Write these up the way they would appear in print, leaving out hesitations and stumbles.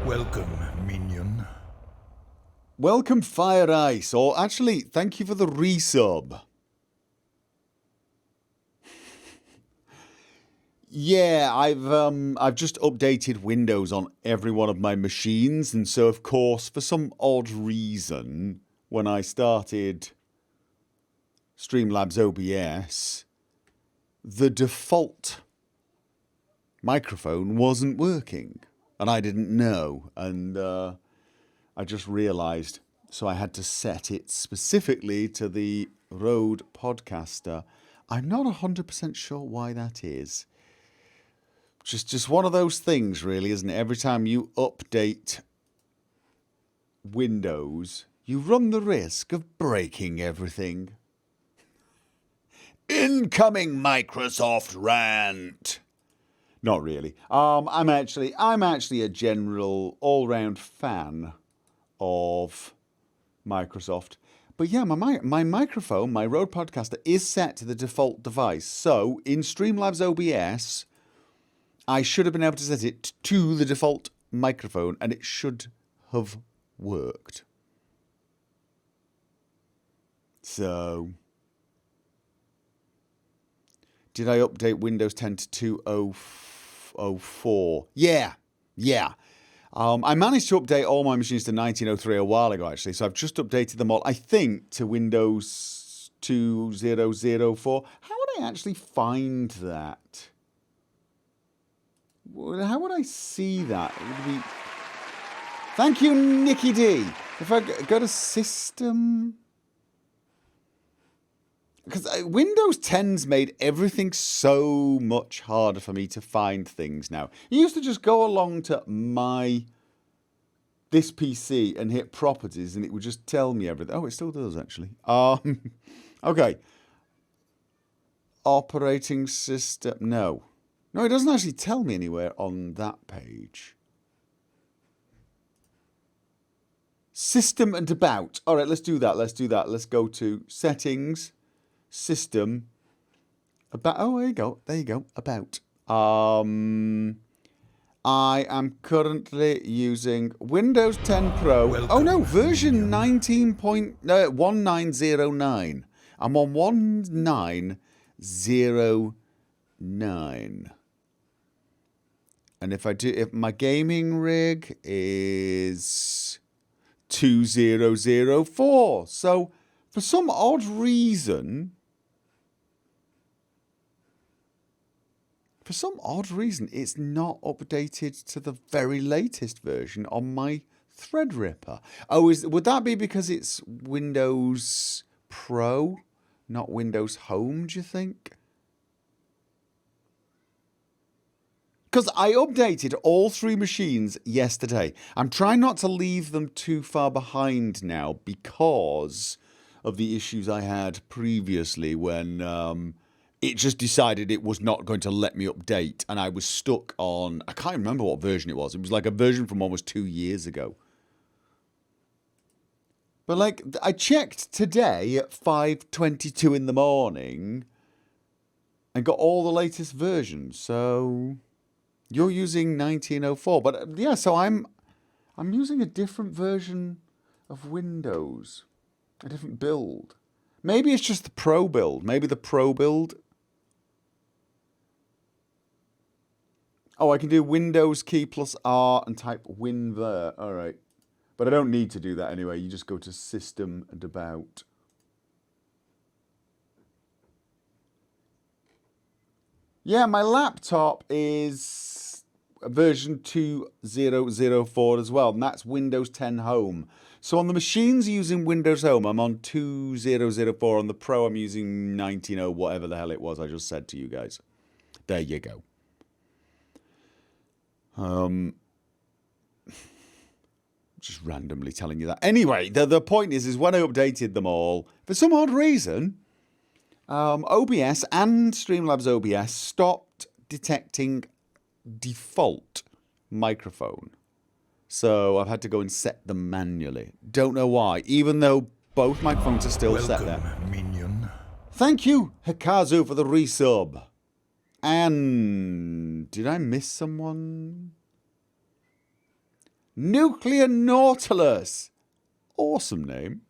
Welcome, minion. Welcome, Fire Ice, or actually, thank you for the resub. Yeah, I've just updated Windows on every one of my machines, and so of course, for some odd reason, when I started Streamlabs OBS, the default microphone wasn't working, and I didn't know, and I just realised, so I had to set it specifically to the Rode Podcaster. I'm not 100% sure why that is. Just one of those things, really, isn't it? Every time you update Windows, you run the risk of breaking everything. Incoming Microsoft rant. Not really. I'm actually a general all-round fan of Microsoft. But yeah, my microphone, my Rode Podcaster, is set to the default device. So in Streamlabs OBS, I should have been able to set it to the default microphone, and it should have worked. So, did I update Windows 10 to 2004? Yeah. I managed to update all my machines to 1903 a while ago, actually. So I've just updated them all, I think, to Windows 2004. How would I actually find that? How would I see that? It would be... Thank you, Nicky D. If I go to System... Because Windows 10's made everything so much harder for me to find things now. You used to just go along to this PC and hit properties and it would just tell me everything. Oh, it still does, actually. Okay. Operating system. No, it doesn't actually tell me anywhere on that page. System and about. All right, let's do that. Let's go to settings. System about. Oh, there you go. About. I am currently using Windows 10 Pro. Welcome, version 19.1909. I'm on 1909. And if my gaming rig is 2004. So for some odd reason, it's not updated to the very latest version on my Threadripper. Oh, would that be because it's Windows Pro, not Windows Home, do you think? Because I updated all 3 machines yesterday. I'm trying not to leave them too far behind now because of the issues I had previously when... it just decided it was not going to let me update, and I was stuck on... I can't remember what version it was. It was like a version from almost 2 years ago. But, like, I checked today at 5:22 in the morning and got all the latest versions. So, you're using 1904. But, yeah, so I'm using a different version of Windows. A different build. Maybe it's just the Pro build. Maybe the Pro build... Oh, I can do Windows key plus R and type Win there. All right. But I don't need to do that anyway. You just go to System and About. Yeah, my laptop is version 2004 as well. And that's Windows 10 Home. So on the machines using Windows Home, I'm on 2004. On the Pro, I'm using 1900, whatever the hell it was I just said to you guys. There you go. Just randomly telling you that. Anyway, the point is when I updated them all, for some odd reason, OBS and Streamlabs OBS stopped detecting default microphone. So I've had to go and set them manually. Don't know why, even though both microphones are still set there. Minion. Thank you, Hikazu, for the resub. And did I miss someone? Nuclear Nautilus. Awesome name.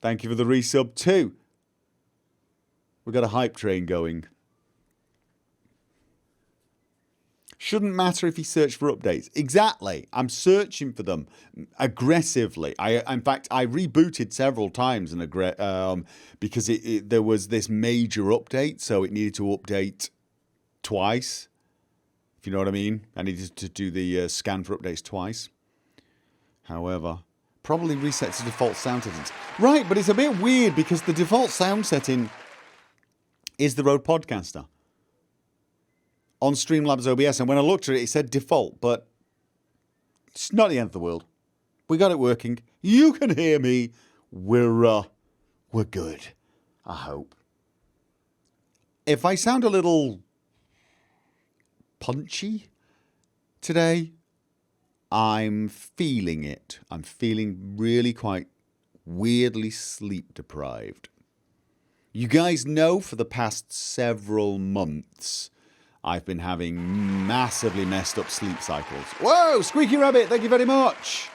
Thank you for the resub too. We've got a hype train going. Shouldn't matter if you search for updates. Exactly. I'm searching for them aggressively. In fact, I rebooted several times because there was this major update, so it needed to update twice. If you know what I mean. I needed to do the scan for updates twice. However, probably resets the default sound settings. Right, but it's a bit weird because the default sound setting is the Rode Podcaster on Streamlabs OBS, and when I looked at it, it said default, but it's not the end of the world. We got it working. You can hear me. We're good. I hope. If I sound a little punchy today, I'm feeling it. I'm feeling really quite weirdly sleep deprived. You guys know for the past several months I've been having massively messed up sleep cycles. Whoa, Squeaky Rabbit, thank you very much.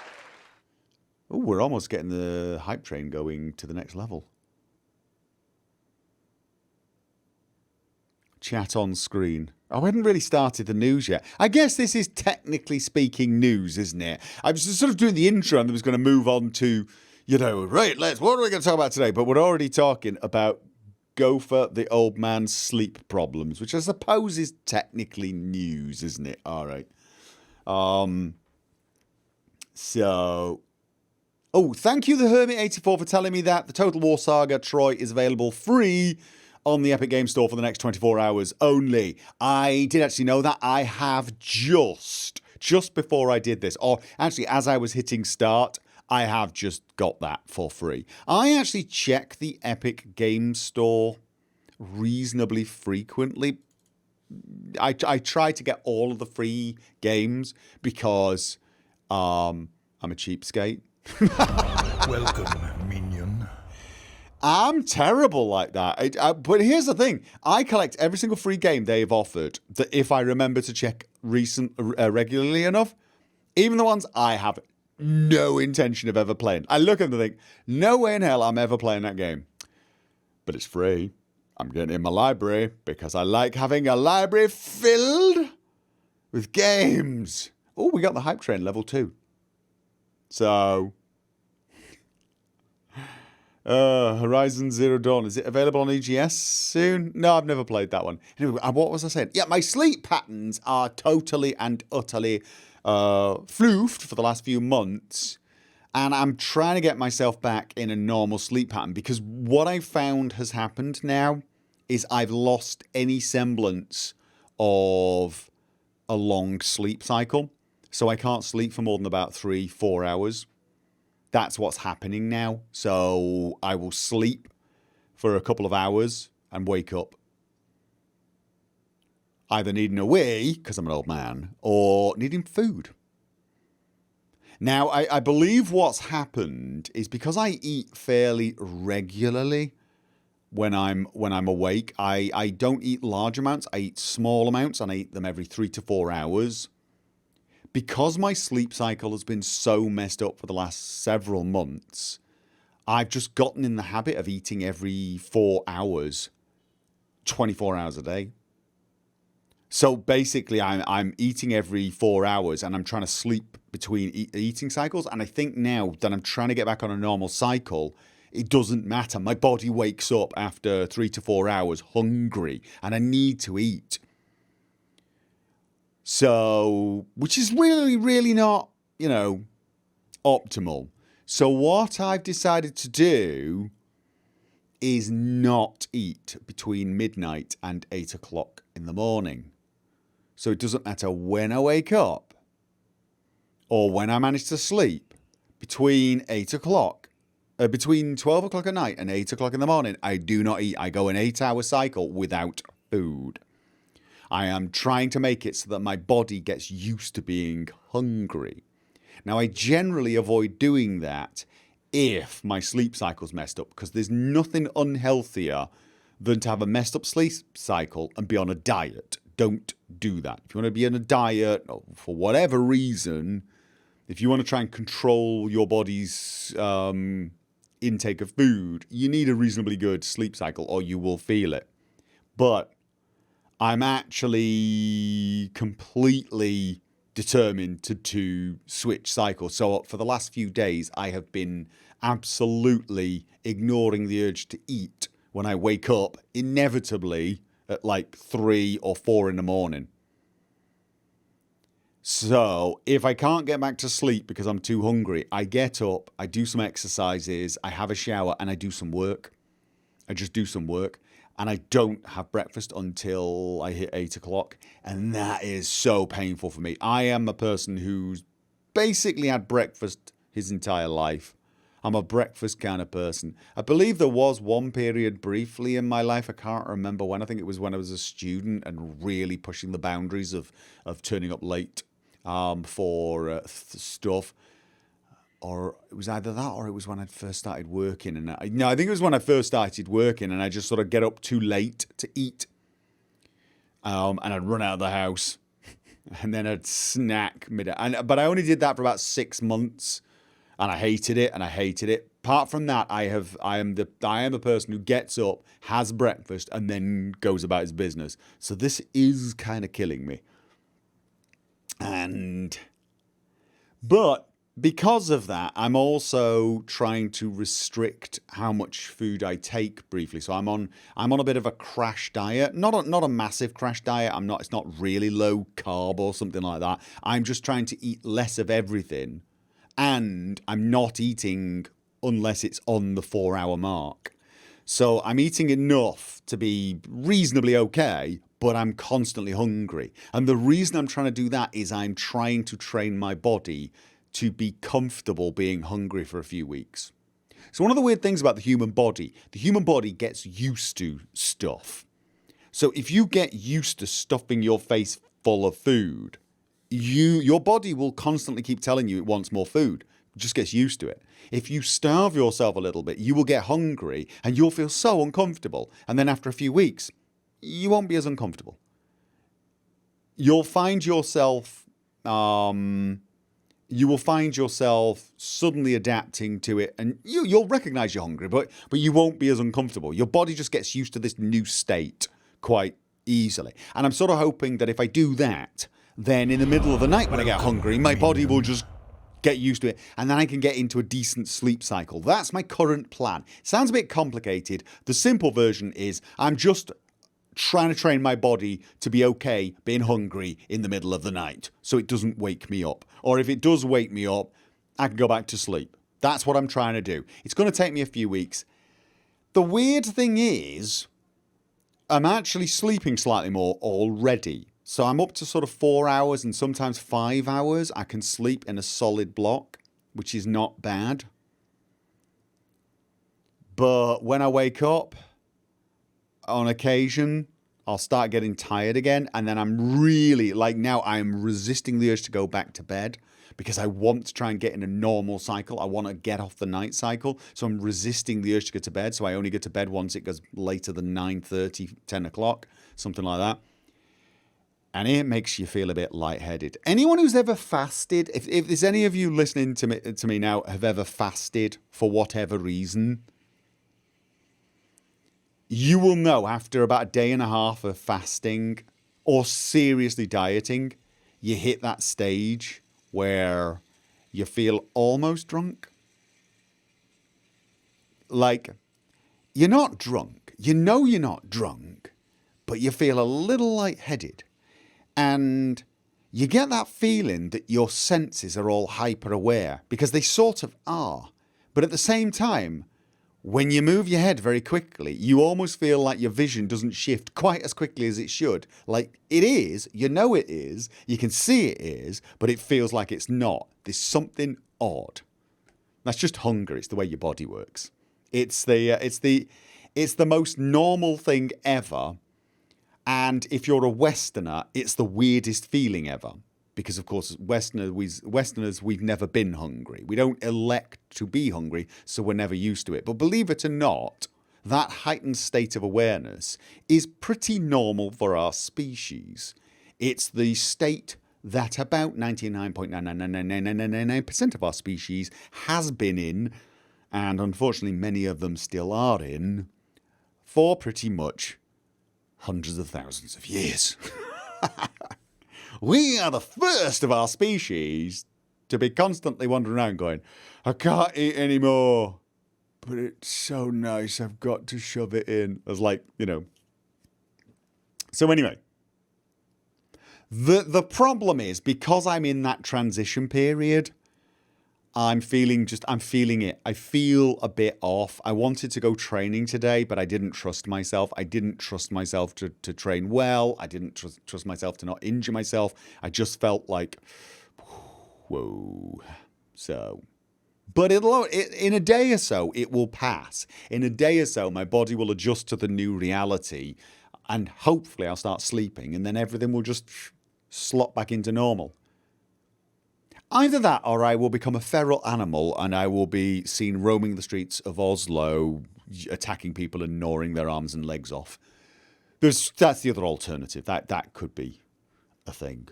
Oh, we're almost getting the hype train going to the next level. Chat on screen. Oh, I hadn't really started the news yet. I guess this is technically speaking news, isn't it? I was just sort of doing the intro and I was going to move on to, right, what are we going to talk about today? But we're already talking about Gopher, the old man's sleep problems, which I suppose is technically news, isn't it? All right. Thank you, the Hermit84, for telling me that the Total War Saga Troy is available free on the Epic Game Store for the next 24 hours only. I did actually know that. I have just before I did this, or actually as I was hitting start, I have just got that for free. I actually check the Epic Game Store reasonably frequently. I try to get all of the free games because I'm a cheapskate. Welcome, minion. I'm terrible like that. But here's the thing. I collect every single free game they've offered that if I remember to check regularly enough, even the ones I have no intention of ever playing. I look at them and think, no way in hell I'm ever playing that game. But it's free. I'm getting it in my library because I like having a library filled with games. Oh, we got the hype train level 2. So, Horizon Zero Dawn, is it available on EGS soon? No, I've never played that one. Anyway, what was I saying? Yeah, my sleep patterns are totally and utterly floofed for the last few months, and I'm trying to get myself back in a normal sleep pattern because what I found has happened now is I've lost any semblance of a long sleep cycle, so I can't sleep for more than about 3-4 hours. That's what's happening now. So I will sleep for a couple of hours and wake up either needing a wee, because I'm an old man, or needing food. Now, I believe what's happened is because I eat fairly regularly when I'm awake. I don't eat large amounts. I eat small amounts, and I eat them every 3 to 4 hours. Because my sleep cycle has been so messed up for the last several months, I've just gotten in the habit of eating every 4 hours, 24 hours a day. So basically, I'm eating every 4 hours and I'm trying to sleep between eating cycles. And I think now that I'm trying to get back on a normal cycle, it doesn't matter. My body wakes up after 3 to 4 hours hungry and I need to eat. So, which is really, really not, optimal. So what I've decided to do is not eat between midnight and 8 o'clock in the morning. So it doesn't matter when I wake up or when I manage to sleep, between 8 o'clock, between 12 o'clock at night and 8 o'clock in the morning, I do not eat. I go an 8-hour cycle without food. I am trying to make it so that my body gets used to being hungry. Now, I generally avoid doing that if my sleep cycle's messed up, because there's nothing unhealthier than to have a messed up sleep cycle and be on a diet. Don't do that. If you want to be on a diet, or for whatever reason, If you want to try and control your body's intake of food, you need a reasonably good sleep cycle or you will feel it. But I'm actually completely determined to switch cycles. So for the last few days, I have been absolutely ignoring the urge to eat when I wake up, inevitably at like 3 or 4 in the morning. So if I can't get back to sleep because I'm too hungry, I get up, I do some exercises, I have a shower, and I do some work. I just do some work. And I don't have breakfast until I hit 8 o'clock. And that is so painful for me. I am a person who's basically had breakfast his entire life. I'm a breakfast kind of person. I believe there was one period briefly in my life, I can't remember when, I think it was when I was a student and really pushing the boundaries of turning up late for stuff. Or it was either that or it was when I first started working. And I think it was when I first started working and I just sort of get up too late to eat. And I'd run out of the house and then I'd snack but I only did that for about 6 months and I hated it. Apart from that, I am the person who gets up, has breakfast and then goes about his business. So this is kind of killing me. But because of that, I'm also trying to restrict how much food I take briefly. So I'm on a bit of a crash diet, not a massive crash diet. It's not really low carb or something like that. I'm just trying to eat less of everything, and I'm not eating unless it's on the 4-hour mark. So I'm eating enough to be reasonably okay, but I'm constantly hungry. And the reason I'm trying to do that is I'm trying to train my body to be comfortable being hungry for a few weeks. So one of the weird things about the human body gets used to stuff. So if you get used to stuffing your face full of food, your body will constantly keep telling you it wants more food. It just gets used to it. If you starve yourself a little bit, you will get hungry and you'll feel so uncomfortable. And then after a few weeks, you won't be as uncomfortable. You'll find yourself suddenly adapting to it, and you'll recognize you're hungry, but you won't be as uncomfortable. Your body just gets used to this new state quite easily. And I'm sort of hoping that if I do that, then in the middle of the night when I get hungry, my body will just get used to it, and then I can get into a decent sleep cycle. That's my current plan. Sounds a bit complicated. The simple version is I'm just trying to train my body to be okay being hungry in the middle of the night so it doesn't wake me up. Or if it does wake me up, I can go back to sleep. That's what I'm trying to do. It's going to take me a few weeks. The weird thing is, I'm actually sleeping slightly more already. So I'm up to sort of 4 hours and sometimes 5 hours. I can sleep in a solid block, which is not bad. But when I wake up, on occasion, I'll start getting tired again. And then I'm really, like now, I'm resisting the urge to go back to bed because I want to try and get in a normal cycle. I want to get off the night cycle. So I'm resisting the urge to go to bed. So I only go to bed once it goes later than 9:30, 10 o'clock, something like that. And it makes you feel a bit lightheaded. Anyone who's ever fasted, if there's any of you listening to me now have ever fasted for whatever reason, you will know after about a day and a half of fasting or seriously dieting, you hit that stage where you feel almost drunk. Like, you're not drunk. You know you're not drunk, but you feel a little lightheaded. And you get that feeling that your senses are all hyper aware, because they sort of are. But at the same time, when you move your head very quickly, you almost feel like your vision doesn't shift quite as quickly as it should. Like it is, you know it is, you can see it is, but it feels like it's not. There's something odd. That's just hunger. It's the way your body works. It's the most normal thing ever. And if you're a Westerner, it's the weirdest feeling ever. Because, of course, Westerners, we've never been hungry. We don't elect to be hungry, so we're never used to it. But believe it or not, that heightened state of awareness is pretty normal for our species. It's the state that about 99.9999999% of our species has been in, and unfortunately many of them still are in, for pretty much hundreds of thousands of years. We are the first of our species to be constantly wandering around going, I can't eat anymore, but it's so nice, I've got to shove it in. I was like, So anyway, the problem is, because I'm in that transition period, I'm feeling it. I feel a bit off. I wanted to go training today, but I didn't trust myself. I didn't trust myself to train well. I didn't trust myself to not injure myself. I just felt like, whoa. So, but in a day or so, it will pass. In a day or so, my body will adjust to the new reality, and hopefully I'll start sleeping, and then everything will just slot back into normal. Either that, or I will become a feral animal and I will be seen roaming the streets of Oslo, attacking people and gnawing their arms and legs off. That's the other alternative. That could be a thing.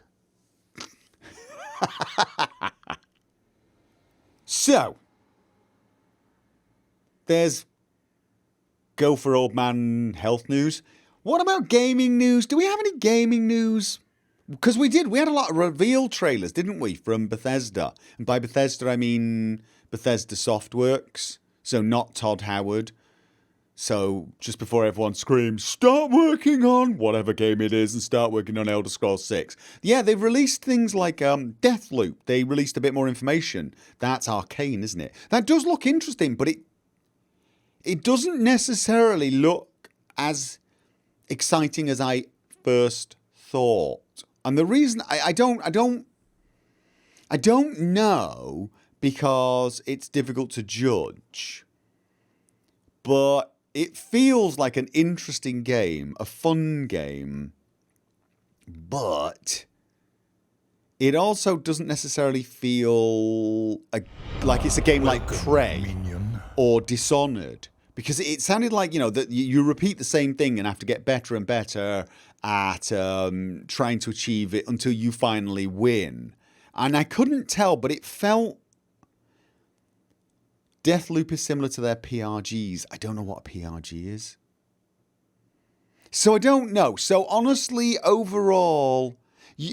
So, there's Gopher old man health news. What about gaming news? Do we have any gaming news? Because we had a lot of reveal trailers, didn't we, from Bethesda? And by Bethesda, I mean Bethesda Softworks, so not Todd Howard. So just before everyone screams, start working on whatever game it is and start working on Elder Scrolls 6. Yeah, they've released things like Deathloop. They released a bit more information. That's Arcane, isn't it? That does look interesting, but it doesn't necessarily look as exciting as I first thought. And the reason I don't know, because it's difficult to judge, but it feels like an interesting game, a fun game, but it also doesn't necessarily feel like it's a game like Prey or Dishonored, because it sounded like, that you repeat the same thing and have to get better and better at trying to achieve it until you finally win. And I couldn't tell, but it felt... Deathloop is similar to their PRGs. I don't know what a PRG is. So I don't know. So honestly, overall...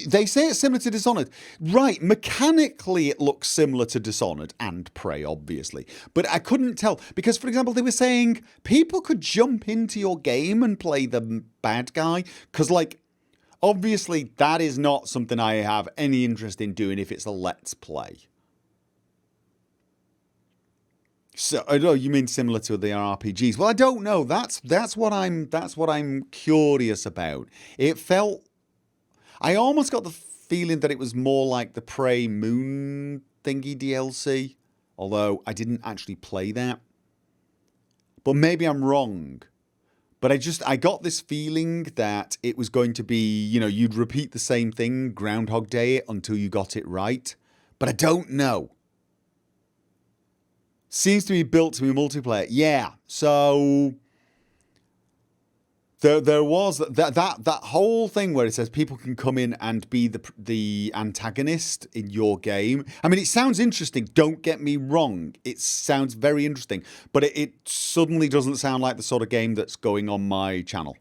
They say it's similar to Dishonored. Right, mechanically it looks similar to Dishonored and Prey, obviously. But I couldn't tell. Because, for example, they were saying people could jump into your game and play the bad guy. Because, obviously that is not something I have any interest in doing if it's a Let's Play. So, I know you mean similar to the RPGs. Well, I don't know. That's what I'm curious about. It felt... I almost got the feeling that it was more like the Prey Moon thingy DLC, although I didn't actually play that. But maybe I'm wrong. But I got this feeling that it was going to be, you'd repeat the same thing, Groundhog Day it, until you got it right. But I don't know. Seems to be built to be multiplayer. Yeah, so... There was that whole thing where it says people can come in and be the antagonist in your game. I mean, it sounds interesting. Don't get me wrong. It sounds very interesting. But it suddenly doesn't sound like the sort of game that's going on my channel.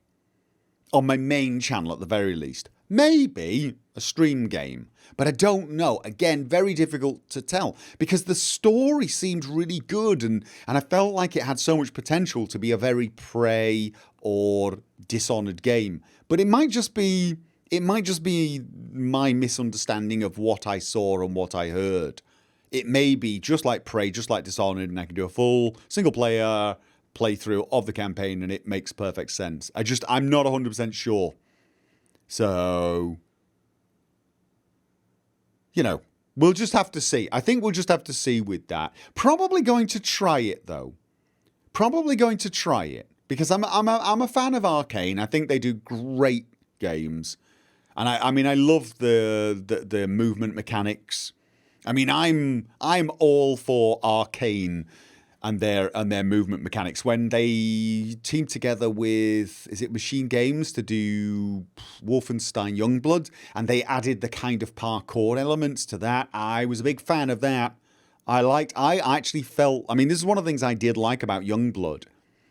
On my main channel, at the very least. Maybe a stream game. But I don't know. Again, very difficult to tell. Because the story seemed really good. And I felt like it had so much potential to be a very Prey or Dishonored game. But it might just be my misunderstanding of what I saw and what I heard. It may be just like Prey, just like Dishonored, and I can do a full single player playthrough of the campaign and it makes perfect sense. I'm not 100% sure. So, we'll just have to see. I think we'll just have to see with that. Probably going to try it though. Probably going to try it. Because I'm a fan of Arcane. I think they do great games, and I love the movement mechanics. I mean, I'm all for Arcane and their movement mechanics. When they teamed together with, is it Machine Games, to do Wolfenstein Youngblood, and they added the kind of parkour elements to that, I was a big fan of that. I actually felt, I mean, this is one of the things I did like about Youngblood,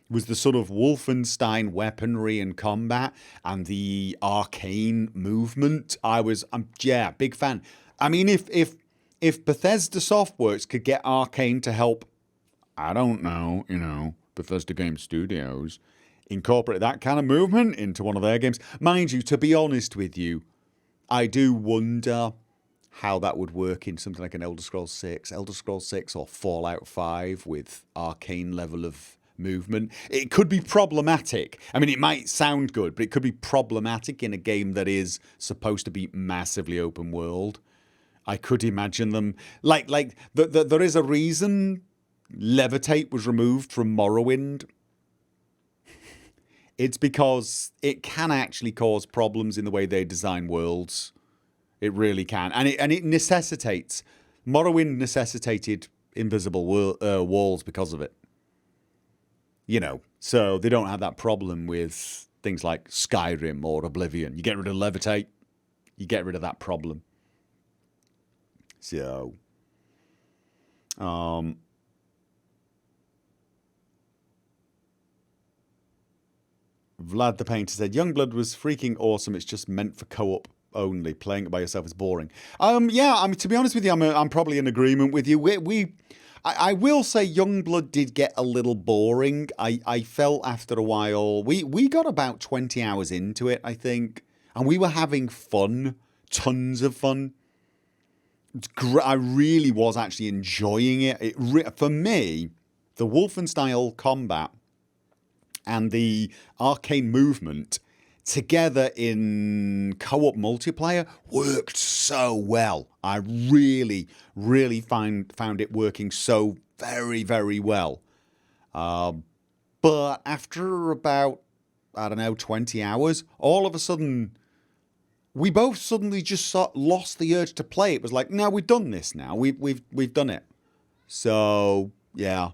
was the sort of Wolfenstein weaponry and combat and the arcane movement. Yeah, big fan. I mean, if Bethesda Softworks could get Arcane to help, I don't know, Bethesda Game Studios, incorporate that kind of movement into one of their games. Mind you, to be honest with you, I do wonder how that would work in something like an Elder Scrolls 6 or Fallout 5 with arcane level of movement. It could be problematic. I mean, it might sound good, but it could be problematic in a game that is supposed to be massively open world. I could imagine them there is a reason Levitate was removed from Morrowind. It's because it can actually cause problems in the way they design worlds. It really can, and it necessitates. Morrowind necessitated invisible walls because of it. So they don't have that problem with things like Skyrim or Oblivion. You get rid of Levitate, you get rid of that problem. So, Vlad the Painter said, Youngblood was freaking awesome. It's just meant for co-op only. Playing it by yourself is boring. Yeah, I mean, to be honest with you, I'm probably in agreement with you. I will say Youngblood did get a little boring. I felt after a while, we got about 20 hours into it, I think, and we were having fun, tons of fun. I really was actually enjoying it. For me, the Wolfenstein combat and the arcane movement together in co-op multiplayer worked so well. I really, really found it working so very, very well. But after about, 20 hours, all of a sudden, we both suddenly just lost the urge to play. It was like, no, we've done this now. We've done it. So, yeah.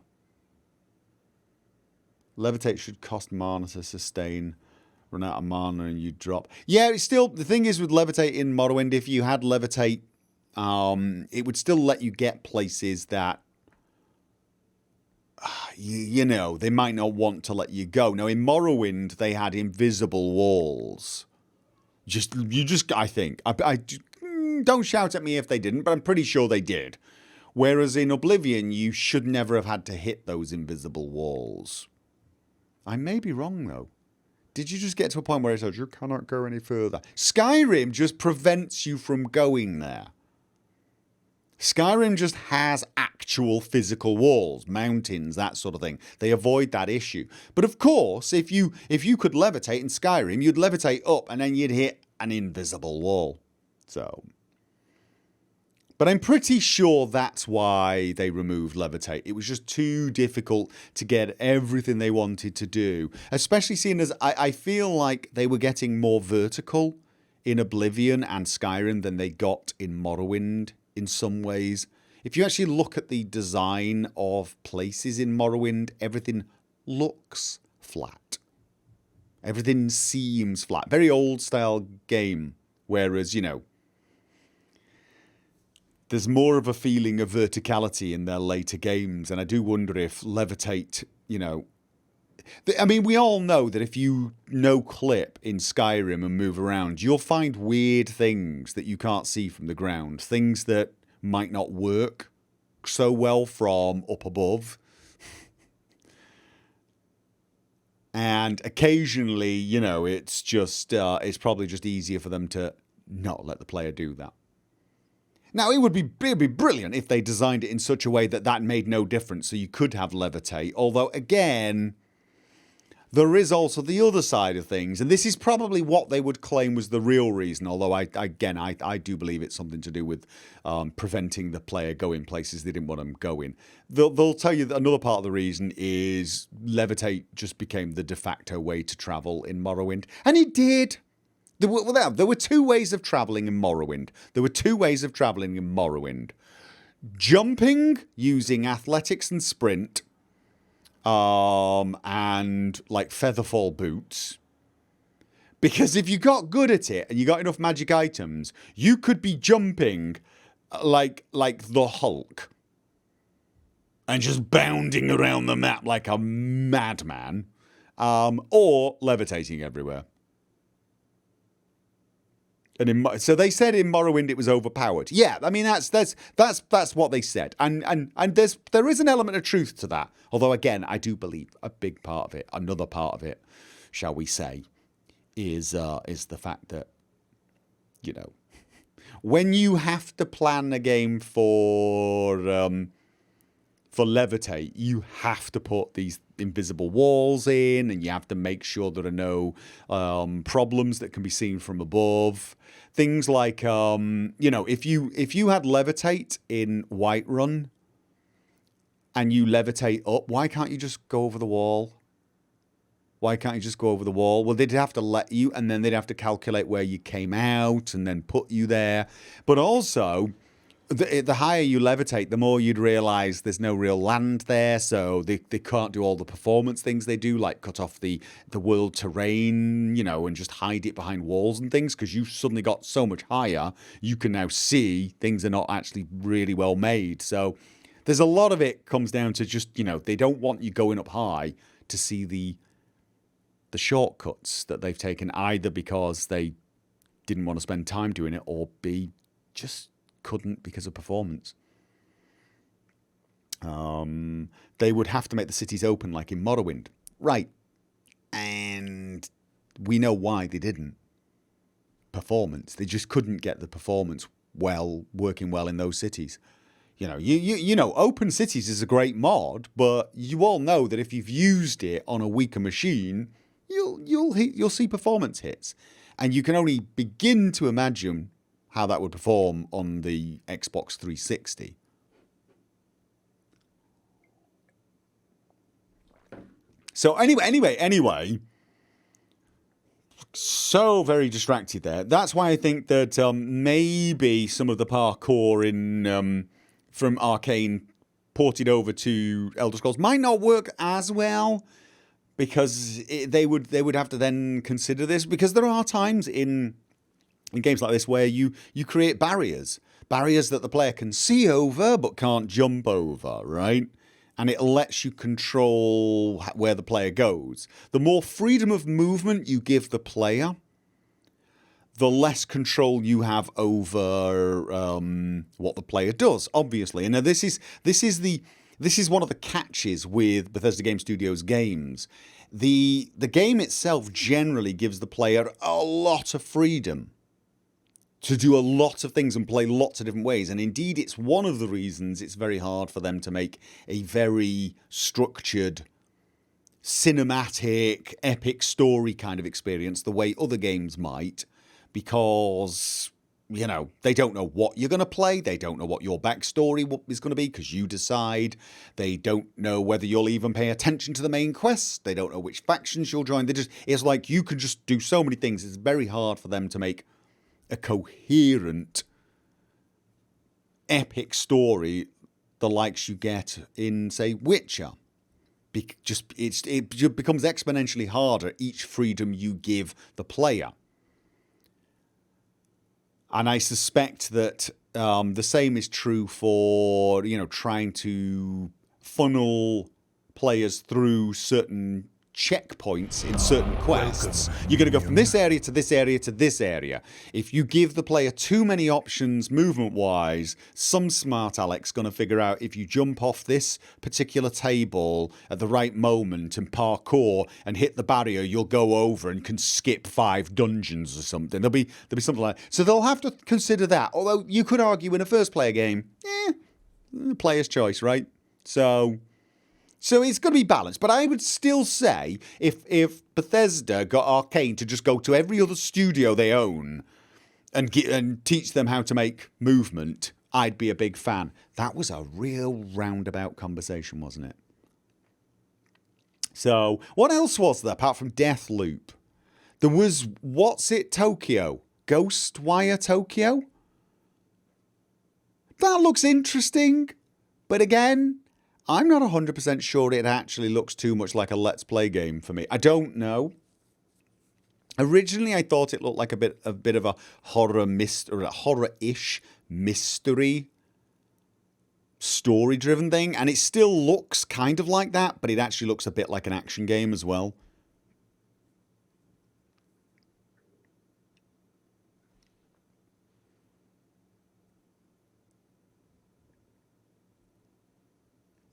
Levitate should cost mana to sustain. Run out of mana and you drop. Yeah, it's still, the thing is with Levitate in Morrowind, if you had Levitate, it would still let you get places that, they might not want to let you go. Now, in Morrowind, they had invisible walls. I think. Don't shout at me if they didn't, but I'm pretty sure they did. Whereas in Oblivion, you should never have had to hit those invisible walls. I may be wrong, though. Did you just get to a point where it says you cannot go any further? Skyrim just prevents you from going there. Skyrim just has actual physical walls, mountains, that sort of thing. They avoid that issue. But of course, if you could levitate in Skyrim, you'd levitate up and then you'd hit an invisible wall. So, but I'm pretty sure that's why they removed levitate. It was just too difficult to get everything they wanted to do. Especially seeing as I feel like they were getting more vertical in Oblivion and Skyrim than they got in Morrowind in some ways. If you actually look at the design of places in Morrowind, everything looks flat. Everything seems flat. Very old style game. Whereas, there's more of a feeling of verticality in their later games. And I do wonder if levitate, I mean, we all know that if you no-clip in Skyrim and move around, you'll find weird things that you can't see from the ground. Things that might not work so well from up above. And occasionally, it's just, it's probably just easier for them to not let the player do that. Now, it'd be brilliant if they designed it in such a way that made no difference, so you could have levitate. Although, again, there is also the other side of things, and this is probably what they would claim was the real reason, although I do believe it's something to do with preventing the player going places they didn't want them going. They'll tell you that another part of the reason is levitate just became the de facto way to travel in Morrowind, and it did. There were two ways of travelling in Morrowind. Jumping using athletics and sprint, and like featherfall boots. Because if you got good at it and you got enough magic items, you could be jumping like the Hulk and just bounding around the map like a madman, or levitating everywhere. And so they said in Morrowind it was overpowered. Yeah, I mean that's what they said, and there is an element of truth to that. Although again, I do believe a big part of it, another part of it, shall we say, is the fact that, you know, when you have to plan a game for levitate, you have to put these invisible walls in, and you have to make sure there are no problems that can be seen from above. Things like, you know, if you had levitate in Whiterun and you levitate up, why can't you just go over the wall? Why can't you just go over the wall? Well, they'd have to let you, and then they'd have to calculate where you came out and then put you there. But also, the higher you levitate, the more you'd realise there's no real land there, so they can't do all the performance things they do, like cut off the world terrain, you know, and just hide it behind walls and things, because you've suddenly got so much higher, you can now see things are not actually really well made. So there's a lot of it comes down to just, you know, they don't want you going up high to see the shortcuts that they've taken, either because they didn't want to spend time doing it, or B, just couldn't because of performance. They would have to make the cities open like in Morrowind. Right. And we know why they didn't. Performance. They just couldn't get the performance working well in those cities. You know, you know, Open Cities is a great mod, but you all know that if you've used it on a weaker machine, you'll see performance hits. And you can only begin to imagine how that would perform on the Xbox 360. So anyway, so very distracted there. That's why I think that maybe some of the parkour in from Arcane ported over to Elder Scrolls might not work as well, because they would have to then consider this, because there are times in games like this where you create barriers that the player can see over but can't jump over, right? And it lets you control where the player goes. The more freedom of movement you give the player, the less control you have over what the player does, obviously. And now this is one of the catches with Bethesda Game Studios games. The game itself generally gives the player a lot of freedom to do a lot of things and play lots of different ways. And indeed, it's one of the reasons it's very hard for them to make a very structured, cinematic, epic story kind of experience the way other games might, because, you know, they don't know what you're going to play. They don't know what your backstory is going to be, because you decide. They don't know whether you'll even pay attention to the main quest. They don't know which factions you'll join. It's like you can just do so many things. It's very hard for them to make a coherent, epic story the likes you get in, say, Witcher. It becomes exponentially harder each freedom you give the player. And I suspect that the same is true for, you know, trying to funnel players through certain checkpoints in certain quests. You're going to go from this area to this area to this area. If you give the player too many options movement-wise, some smart Aleck's going to figure out if you jump off this particular table at the right moment and parkour and hit the barrier, you'll go over and can skip 5 dungeons or something. There'll be something like that. So they'll have to consider that. Although you could argue in a first-player game, player's choice, right? So it's going to be balanced. But I would still say if Bethesda got Arcane to just go to every other studio they own and teach them how to make movement, I'd be a big fan. That was a real roundabout conversation, wasn't it? So what else was there apart from Deathloop? There was What's It Tokyo? Ghostwire Tokyo? That looks interesting. But again, I'm not 100% sure it actually looks too much like a Let's Play game for me. I don't know. Originally, I thought it looked like a bit of a horror-ish mystery story-driven thing, and it still looks kind of like that, but it actually looks a bit like an action game as well.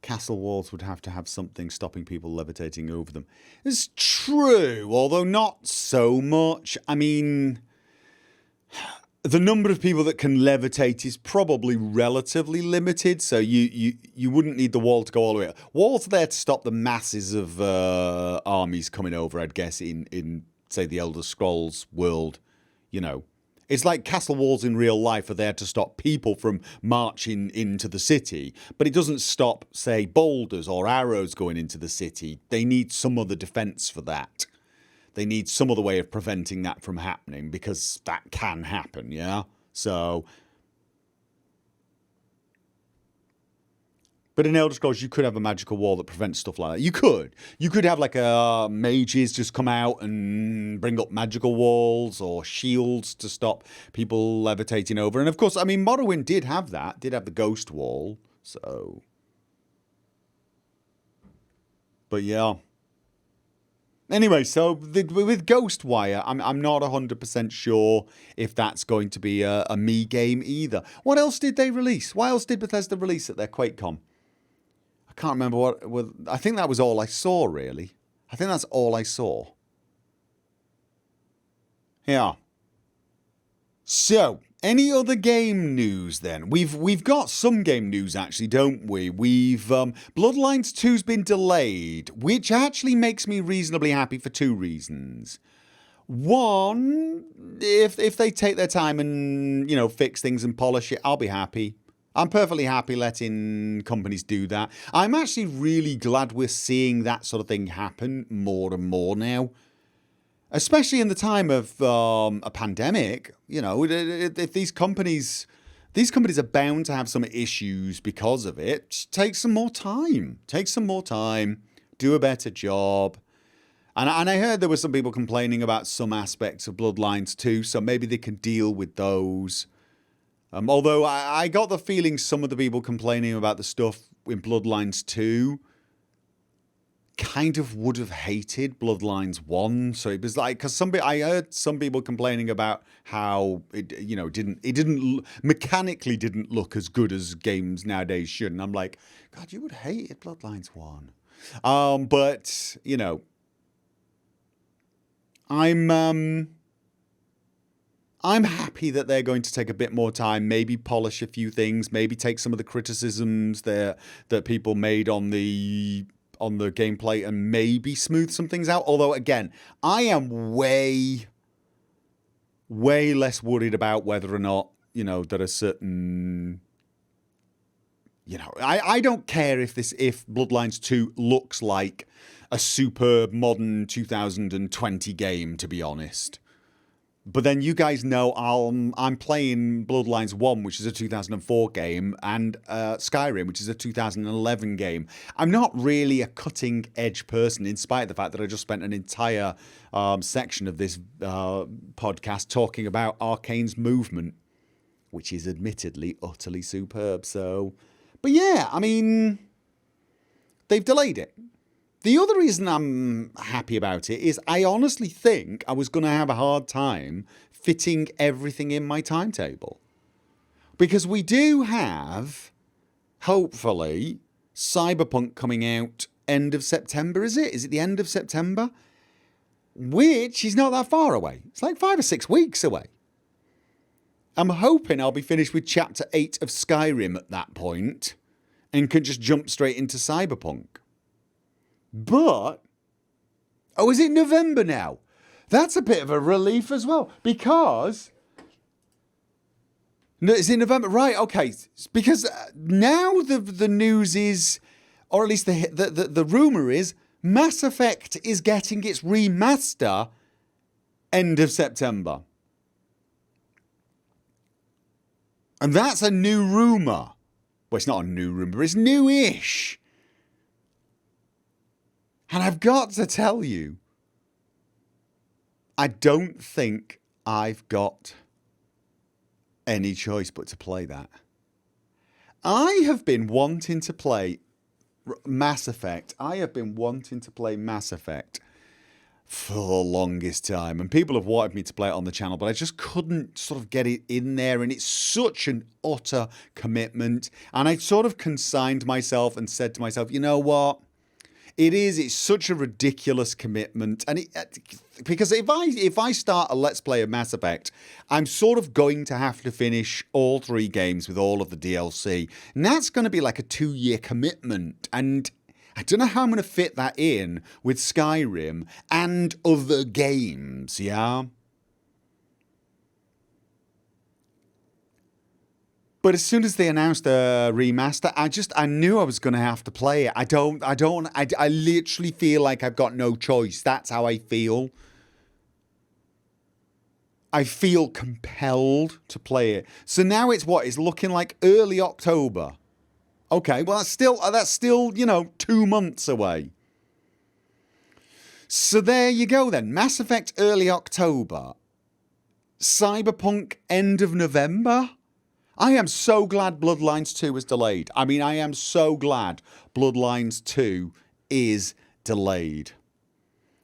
Castle walls would have to have something stopping people levitating over them. It's true, although not so much. I mean, the number of people that can levitate is probably relatively limited, so you wouldn't need the wall to go all the way up. Walls are there to stop the masses of armies coming over, I'd guess, in say, the Elder Scrolls world, you know. It's like castle walls in real life are there to stop people from marching into the city, but it doesn't stop, say, boulders or arrows going into the city. They need some other defense for that. They need some other way of preventing that from happening, because that can happen, yeah? So, but in Elder Scrolls, you could have a magical wall that prevents stuff like that. You could. You could have like mages just come out and bring up magical walls or shields to stop people levitating over. And of course, I mean, Morrowind did have that. Did have the ghost wall. So, but yeah. Anyway, so with Ghostwire, I'm not 100% sure if that's going to be a me game either. What else did they release? What else did Bethesda release at their QuakeCon? I can't remember what. I think that was all I saw, really. I think that's all I saw. Yeah. So, any other game news then? We've got some game news actually, don't we? Bloodlines 2's been delayed, which actually makes me reasonably happy for two reasons. One, if they take their time and, you know, fix things and polish it, I'll be happy. I'm perfectly happy letting companies do that. I'm actually really glad we're seeing that sort of thing happen more and more now. Especially in the time of a pandemic, you know, if these companies are bound to have some issues because of it. Take some more time. Do a better job. And I heard there were some people complaining about some aspects of Bloodlines 2, so maybe they can deal with those. Although I got the feeling some of the people complaining about the stuff in Bloodlines 2 kind of would have hated Bloodlines 1. So it was like, because I heard some people complaining about how it, you know, mechanically didn't look as good as games nowadays should. And I'm like, God, you would hate it, Bloodlines 1. But, you know, I'm happy that they're going to take a bit more time, maybe polish a few things, maybe take some of the criticisms that people made on the gameplay and maybe smooth some things out. Although, again, I am way less worried about whether or not, you know, there are certain... You know, I don't care if Bloodlines 2 looks like a superb modern 2020 game, to be honest. But then you guys know I'm playing Bloodlines 1, which is a 2004 game, and Skyrim, which is a 2011 game. I'm not really a cutting-edge person, in spite of the fact that I just spent an entire section of this podcast talking about Arcane's movement, which is admittedly utterly superb. So, but yeah, I mean, they've delayed it. The other reason I'm happy about it is I honestly think I was going to have a hard time fitting everything in my timetable. Because we do have, hopefully, Cyberpunk coming out end of September, is it? Is it the end of September? Which is not that far away. It's like 5 or 6 weeks away. I'm hoping I'll be finished with Chapter 8 of Skyrim at that point and can just jump straight into Cyberpunk. But, is it November now? That's a bit of a relief as well, because... No, is it November? Right, okay. Because now the news is, or at least the rumour is, Mass Effect is getting its remaster end of September. And that's a new rumour. Well, it's not a new rumour, it's new-ish. And I've got to tell you, I don't think I've got any choice but to play that. I have been wanting to play Mass Effect. I have been wanting to play Mass Effect for the longest time, and people have wanted me to play it on the channel, but I just couldn't sort of get it in there, and it's such an utter commitment. And I sort of consigned myself and said to myself, you know what? It's such a ridiculous commitment, and because if I start a Let's Play of Mass Effect, I'm sort of going to have to finish all 3 games with all of the DLC, and that's going to be like a 2-year commitment, and I don't know how I'm going to fit that in with Skyrim and other games, yeah? But as soon as they announced a remaster, I knew I was going to have to play it. I literally feel like I've got no choice. That's how I feel. I feel compelled to play it. So now it's what? It's looking like early October. Okay, well that's still, 2 months away. So there you go then. Mass Effect early October. Cyberpunk end of November. I am so glad Bloodlines 2 is delayed. I mean, I am so glad Bloodlines 2 is delayed.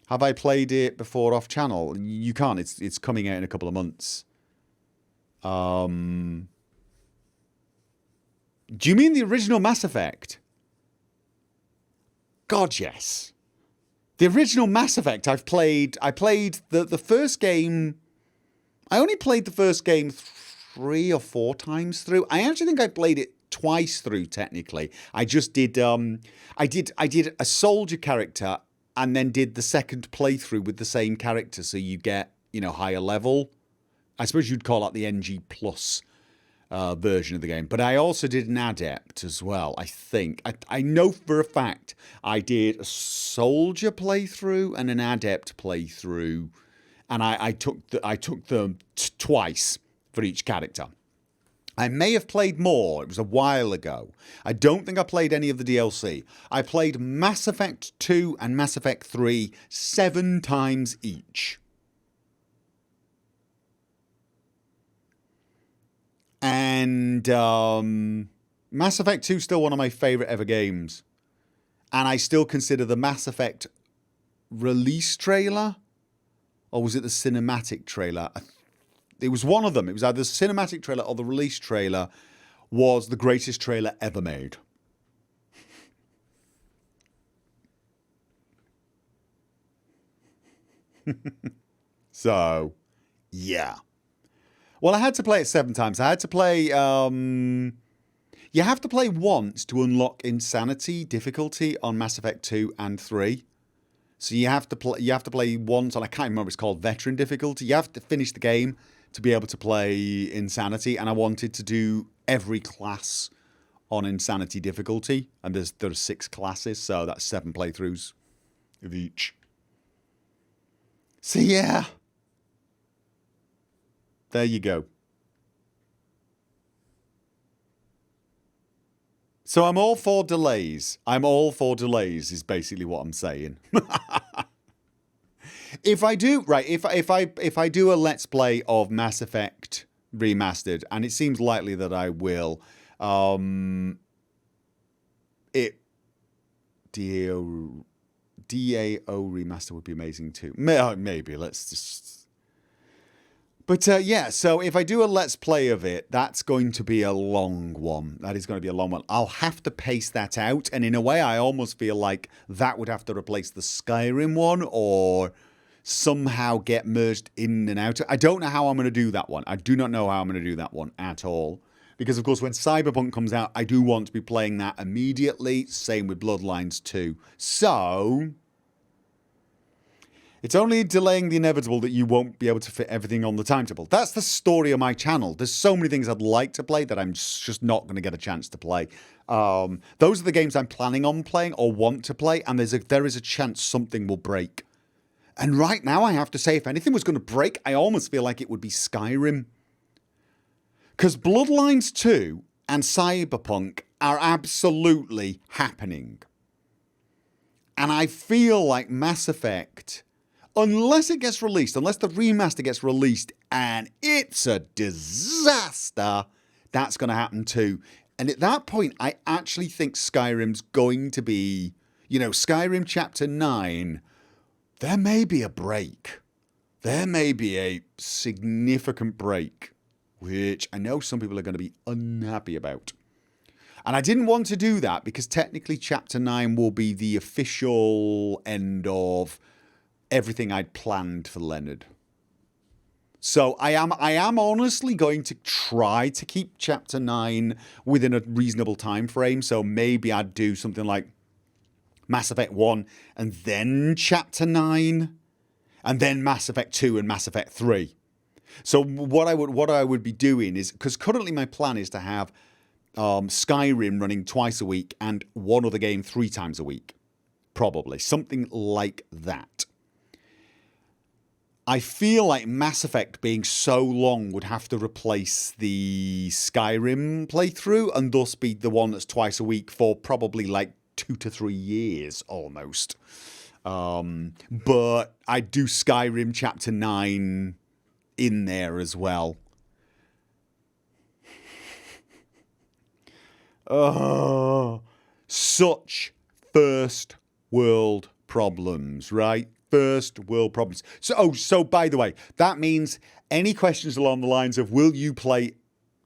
Have I played it before off channel? You can't. It's coming out in a couple of months. Do you mean the original Mass Effect? God, yes. The original Mass Effect I played the first game. I only played the first game 3 or 4 times through. I actually think I played it twice through technically. I just did I did a soldier character and then did the second playthrough with the same character, so you get, higher level. I suppose you'd call that the NG plus version of the game. But I also did an adept as well, I think. I know for a fact I did a soldier playthrough and an adept playthrough, and I took them twice for each character. I may have played more. It was a while ago. I don't think I played any of the DLC. I played Mass Effect 2 and Mass Effect 3 7 times each. And Mass Effect 2 is still one of my favourite ever games. And I still consider the Mass Effect release trailer, or was it the cinematic trailer? It was one of them. It was either the cinematic trailer or the release trailer was the greatest trailer ever made. So, yeah. Well, I had to play it 7 times. I had to play... you have to play once to unlock Insanity difficulty on Mass Effect 2 and 3. So you have to play once on, I can't remember what it's called, Veteran difficulty. You have to finish the game to be able to play Insanity, and I wanted to do every class on Insanity difficulty, and there's 6 classes, so that's 7 playthroughs of each. So yeah, there you go. So I'm all for delays. I'm all for delays is basically what I'm saying. If I do do a Let's Play of Mass Effect Remastered, and it seems likely that I will, DAO Remaster would be amazing too. Maybe, let's just... But yeah, so if I do a Let's Play of it, that's going to be a long one. That is going to be a long one. I'll have to pace that out, and in a way I almost feel like that would have to replace the Skyrim one, or somehow get merged in and out. I don't know how I'm going to do that one. I do not know how I'm going to do that one at all. Because, of course, when Cyberpunk comes out, I do want to be playing that immediately. Same with Bloodlines 2. So, it's only delaying the inevitable that you won't be able to fit everything on the timetable. That's the story of my channel. There's so many things I'd like to play that I'm just not going to get a chance to play. Those are the games I'm planning on playing or want to play, and there is a chance something will break. And right now, I have to say, if anything was going to break, I almost feel like it would be Skyrim. Because Bloodlines 2 and Cyberpunk are absolutely happening. And I feel like Mass Effect, unless it gets released, unless the remaster gets released and it's a disaster, that's going to happen too. And at that point, I actually think Skyrim's going to be, Skyrim Chapter 9, there may be a break. There may be a significant break, which I know some people are going to be unhappy about. And I didn't want to do that because technically Chapter 9 will be the official end of everything I'd planned for Leonard. So I am honestly going to try to keep Chapter 9 within a reasonable time frame. So maybe I'd do something like Mass Effect 1 and then Chapter 9 and then Mass Effect 2 and Mass Effect 3. So what I would be doing is, because currently my plan is to have Skyrim running twice a week and one other game 3 times a week. Probably. Something like that. I feel like Mass Effect being so long would have to replace the Skyrim playthrough and thus be the one that's twice a week for probably like 2 to 3 years almost. But I do Skyrim Chapter 9 in there as well. Oh, such first world problems, right? First world problems. So by the way, that means any questions along the lines of will you play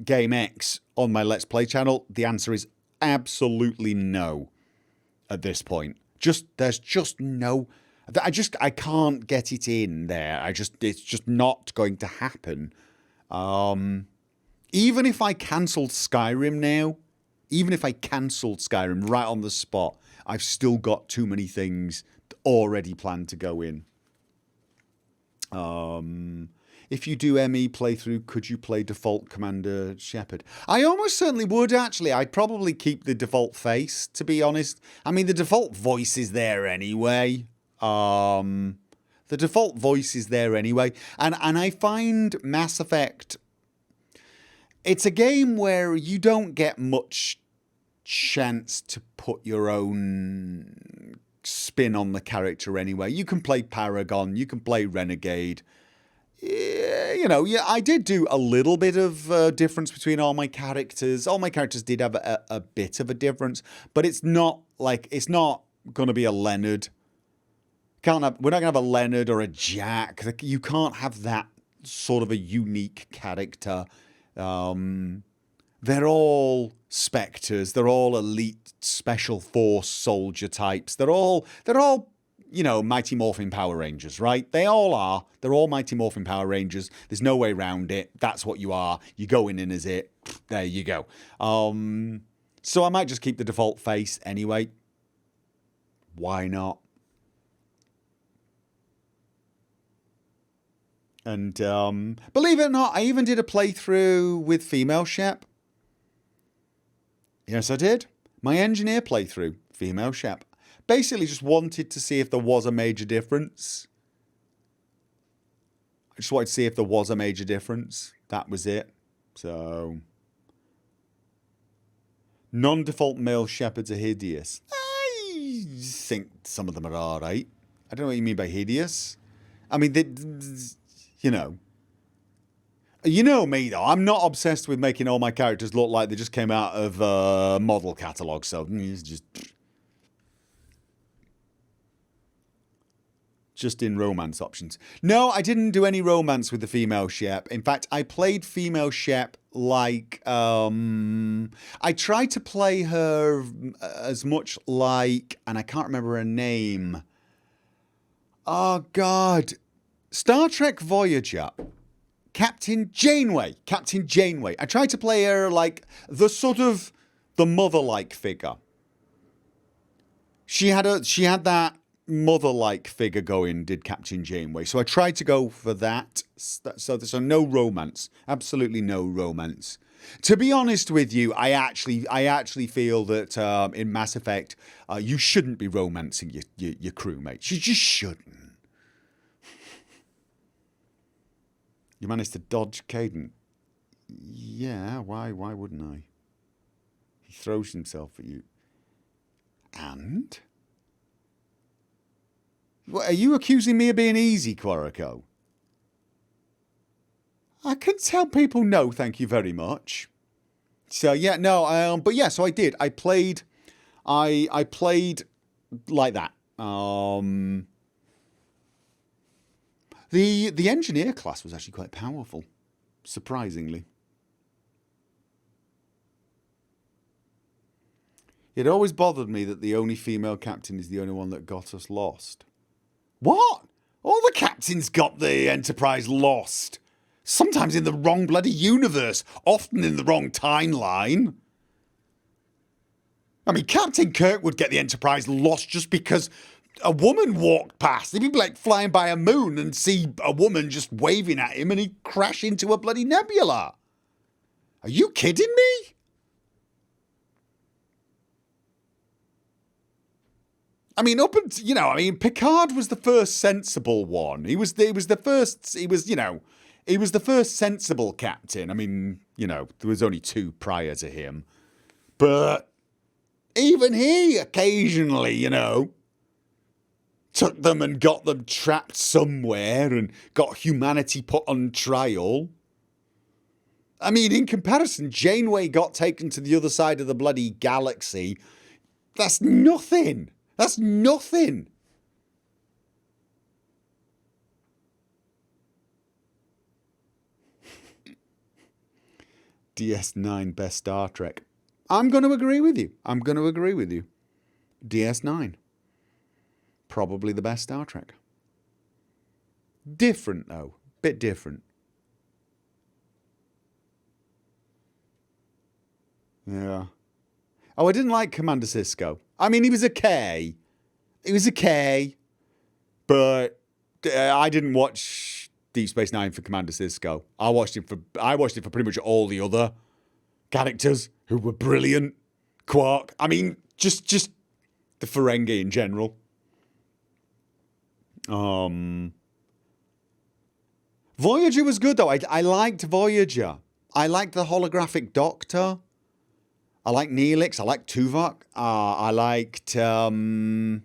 Game X on my Let's Play channel? The answer is absolutely no at this point. There's just no, I can't get it in there. It's just not going to happen. Even if I cancelled Skyrim now, even if I cancelled Skyrim right on the spot, I've still got too many things already planned to go in. If you do ME playthrough, could you play default Commander Shepard? I almost certainly would, actually. I'd probably keep the default face, to be honest. I mean, the default voice is there anyway. The default voice is there anyway. And I find Mass Effect, it's a game where you don't get much chance to put your own spin on the character anyway. You can play Paragon, you can play Renegade. I did do a little bit of difference between all my characters. All my characters did have a bit of a difference, but it's not going to be a Leonard. We're not going to have a Leonard or a Jack. You can't have that sort of a unique character. They're all Spectres. They're all elite special force soldier types. They're all Mighty Morphin Power Rangers, right? They all are. They're all Mighty Morphin Power Rangers. There's no way around it. That's what you are. You go in as it. There you go. So I might just keep the default face anyway. Why not? And believe it or not, I even did a playthrough with female Shep. Yes, I did. My engineer playthrough, female Shep. Basically just wanted to see if there was a major difference. I just wanted to see if there was a major difference. That was it. So, non-default male shepherds are hideous. I think some of them are alright. I don't know what you mean by hideous. I mean, You know me, though. I'm not obsessed with making all my characters look like they just came out of a model catalogue, so it's just in romance options. No, I didn't do any romance with the female Shep. In fact, I played female Shep like... I tried to play her as much like... And I can't remember her name. Oh, God. Star Trek Voyager... Captain Janeway. I tried to play her like the mother-like figure. She had that mother-like figure going, did Captain Janeway. So I tried to go for that. So there's no romance. Absolutely no romance. To be honest with you, I actually feel that in Mass Effect, you shouldn't be romancing your crewmates. You just shouldn't. You managed to dodge Caden. Yeah, why wouldn't I? He throws himself at you. And? What, are you accusing me of being easy, Quarico? I can tell people no, thank you very much. So yeah, no, but yeah, so I did. I played like that. The engineer class was actually quite powerful, surprisingly. It always bothered me that the only female captain is the only one that got us lost. What? All the captains got the Enterprise lost. Sometimes in the wrong bloody universe, often in the wrong timeline. I mean, Captain Kirk would get the Enterprise lost just because a woman walked past. He'd be like flying by a moon and see a woman just waving at him and he'd crash into a bloody nebula. Are you kidding me? I mean, Picard was the first sensible one. He was the first sensible captain. I mean, there was only 2 prior to him. But even he occasionally, took them and got them trapped somewhere and got humanity put on trial. I mean, in comparison, Janeway got taken to the other side of the bloody galaxy. That's nothing. That's nothing. DS9 best Star Trek. I'm going to agree with you. DS9. Probably the best Star Trek. Different, though. Bit different. Yeah. Oh, I didn't like Commander Sisko. I mean, he was okay. But I didn't watch Deep Space Nine for Commander Sisko. I watched it for pretty much all the other characters who were brilliant. Quark. I mean, just the Ferengi in general. Voyager was good though. I liked Voyager. I liked the holographic Doctor. I like Neelix. I like Tuvok. I liked. I'm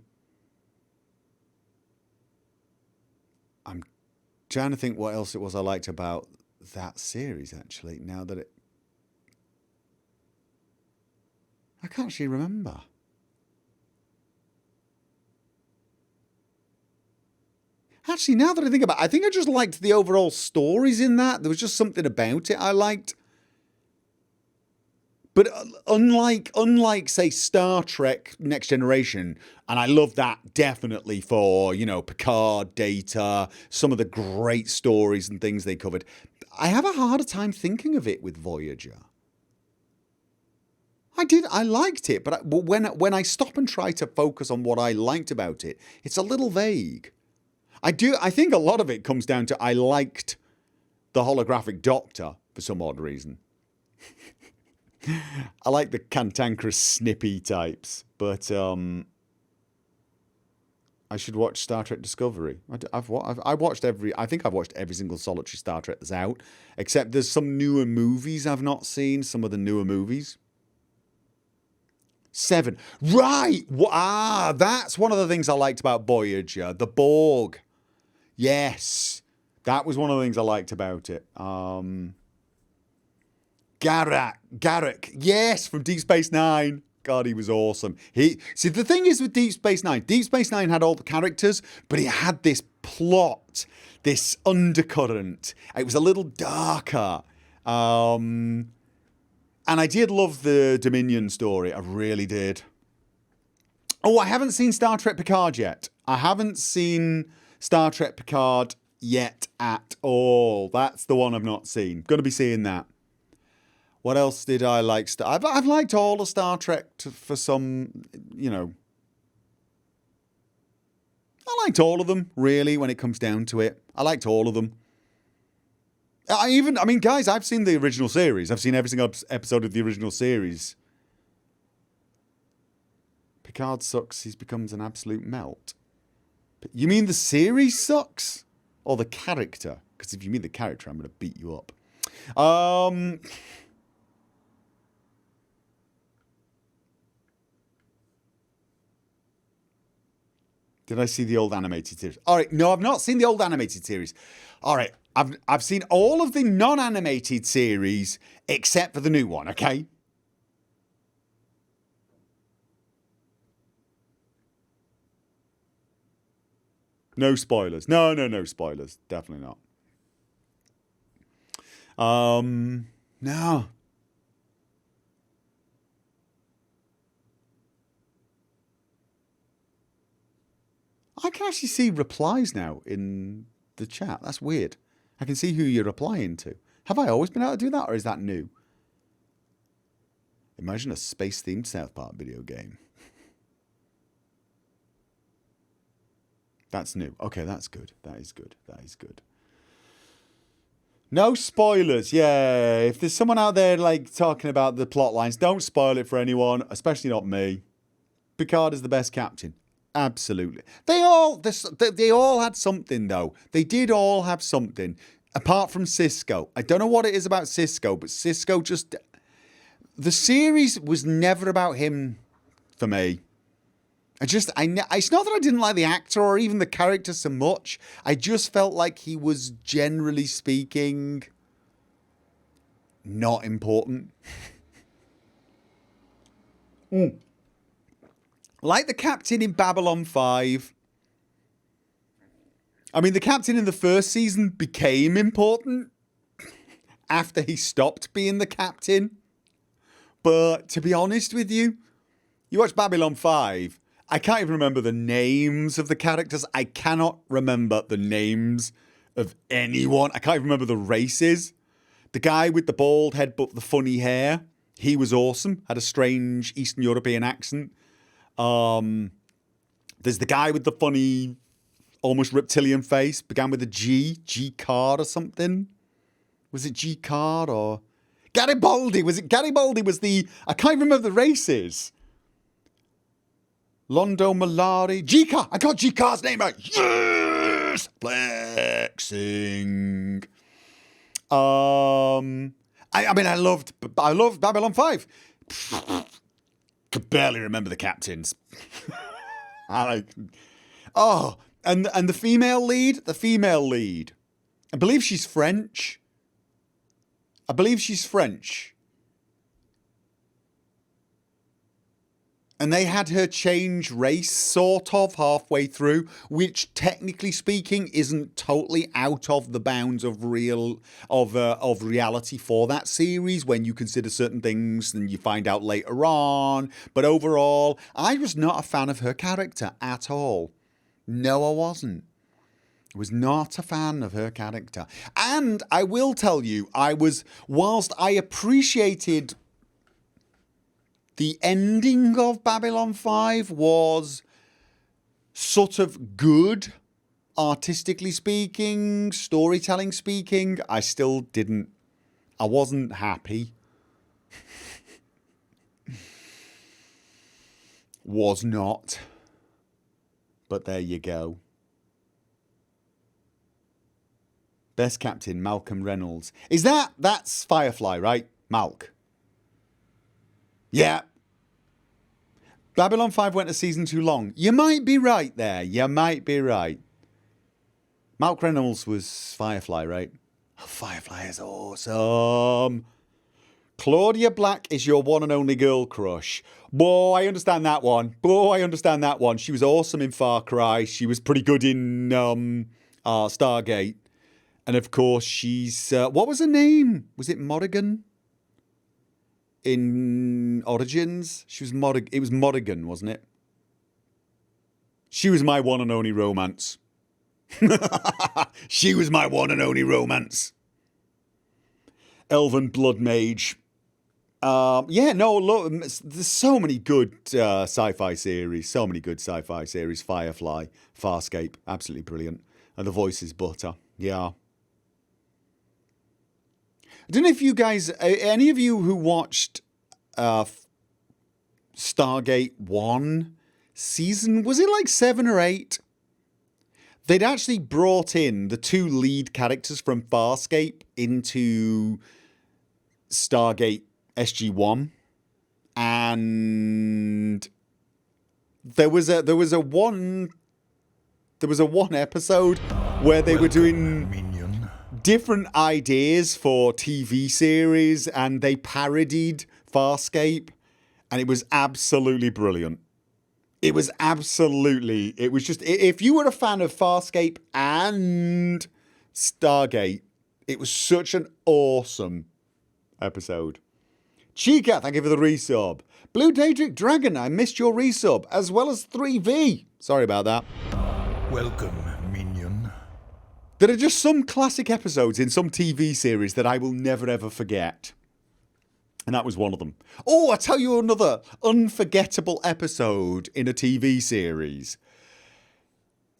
trying to think what else it was I liked about that series. Actually, now that I can't actually remember. Actually, now that I think about it, I think I just liked the overall stories in that. There was just something about it I liked. But unlike, say, Star Trek Next Generation, and I love that definitely for, Picard, Data, some of the great stories and things they covered, I have a harder time thinking of it with Voyager. I liked it, but when I stop and try to focus on what I liked about it, it's a little vague. I think a lot of it comes down to I liked the holographic Doctor for some odd reason. I like the cantankerous, snippy types, but I should watch Star Trek Discovery. I've watched I think I've watched every single solitary Star Trek that's out, except there's some newer movies I've not seen. Some of the newer movies. 7, right? That's one of the things I liked about Voyager. The Borg. Yes, that was one of the things I liked about it. Garak, yes, from Deep Space Nine. God, he was awesome. The thing is with Deep Space Nine had all the characters, but it had this plot, this undercurrent. It was a little darker. And I did love the Dominion story. I really did. Oh, I haven't seen Star Trek Picard yet. At all. That's the one I've not seen. Going to be seeing that. What else did I like? I've liked all of Star Trek for some, I liked all of them, really, when it comes down to it. I liked all of them. Guys, I've seen the original series. I've seen every single episode of the original series. Picard sucks. He becomes an absolute melt. You mean the series sucks? Or the character? Because if you mean the character, I'm going to beat you up. Did I see the old animated series? All right, no, I've not seen the old animated series. All right, I've seen all of the non-animated series except for the new one, okay? No spoilers. No spoilers. Definitely not. No. I can actually see replies now in the chat. That's weird. I can see who you're replying to. Have I always been able to do that, or is that new? Imagine a space-themed South Park video game. That's new. Okay, that's good. That is good. That is good. No spoilers. Yeah, if there's someone out there like talking about the plot lines, don't spoil it for anyone, especially not me. Picard is the best captain. Absolutely. They all had something though. They did all have something. Apart from Cisco. I don't know what it is about Cisco, but Cisco just... The series was never about him for me. It's not that I didn't like the actor or even the character so much. I just felt like he was, generally speaking, not important. Like the captain in Babylon 5. I mean, the captain in the first season became important after he stopped being the captain. But to be honest with you, you watch Babylon 5... I can't even remember the names of the characters. I cannot remember the names of anyone. I can't even remember the races. The guy with the bald head but the funny hair, he was awesome. Had a strange Eastern European accent. There's the guy with the funny, almost reptilian face. Began with a G. G-Card or something. Was it G-Card or... Garibaldi. Was it Garibaldi was the... I can't even remember the races. Londo Malari. G-Car! I got G-Car's name right. Yes! Flexing. I mean, I loved Babylon 5. Could barely remember the captains. And the female lead? I believe she's French. And they had her change race sort of halfway through, which technically speaking isn't totally out of the bounds of reality for that series when you consider certain things and you find out later on. But overall, I was not a fan of her character at all. No, I wasn't. I was not a fan of her character. And I will tell you, whilst I appreciated the ending of Babylon 5 was sort of good, artistically speaking, storytelling speaking. I wasn't happy. Was not. But there you go. Best captain, Malcolm Reynolds. That's Firefly, right? Malk. Yeah. Babylon 5 went a season too long. You might be right there. You might be right. Malk Reynolds was Firefly, right? Oh, Firefly is awesome. Claudia Black is your one and only girl crush. Boy, I understand that one. She was awesome in Far Cry. She was pretty good in Stargate. And of course, she's... what was her name? Was it Morrigan? In Origins, she was it was Morrigan, wasn't it? She was my one and only romance. She was my one and only romance. Elven Blood Mage. Look, there's so many good sci-fi series. Firefly, Farscape, absolutely brilliant. And the voice is butter. Yeah. I don't know if you guys, any of you who watched Stargate 1 season, was it like 7 or 8? They'd actually brought in the 2 lead characters from Farscape into Stargate SG-1. And there was a one There was a one episode where they were doing Minion. different ideas for TV series and they parodied Farscape, and it was absolutely brilliant. It was just, if you were a fan of Farscape and Stargate, it was such an awesome episode. Chica, thank you for the resub. Blue Daedric Dragon, I missed your resub, as well as 3V. Sorry about that. Welcome, Minion. There are just some classic episodes in some TV series that I will never ever forget. And that was one of them. Oh, I'll tell you another unforgettable episode in a TV series.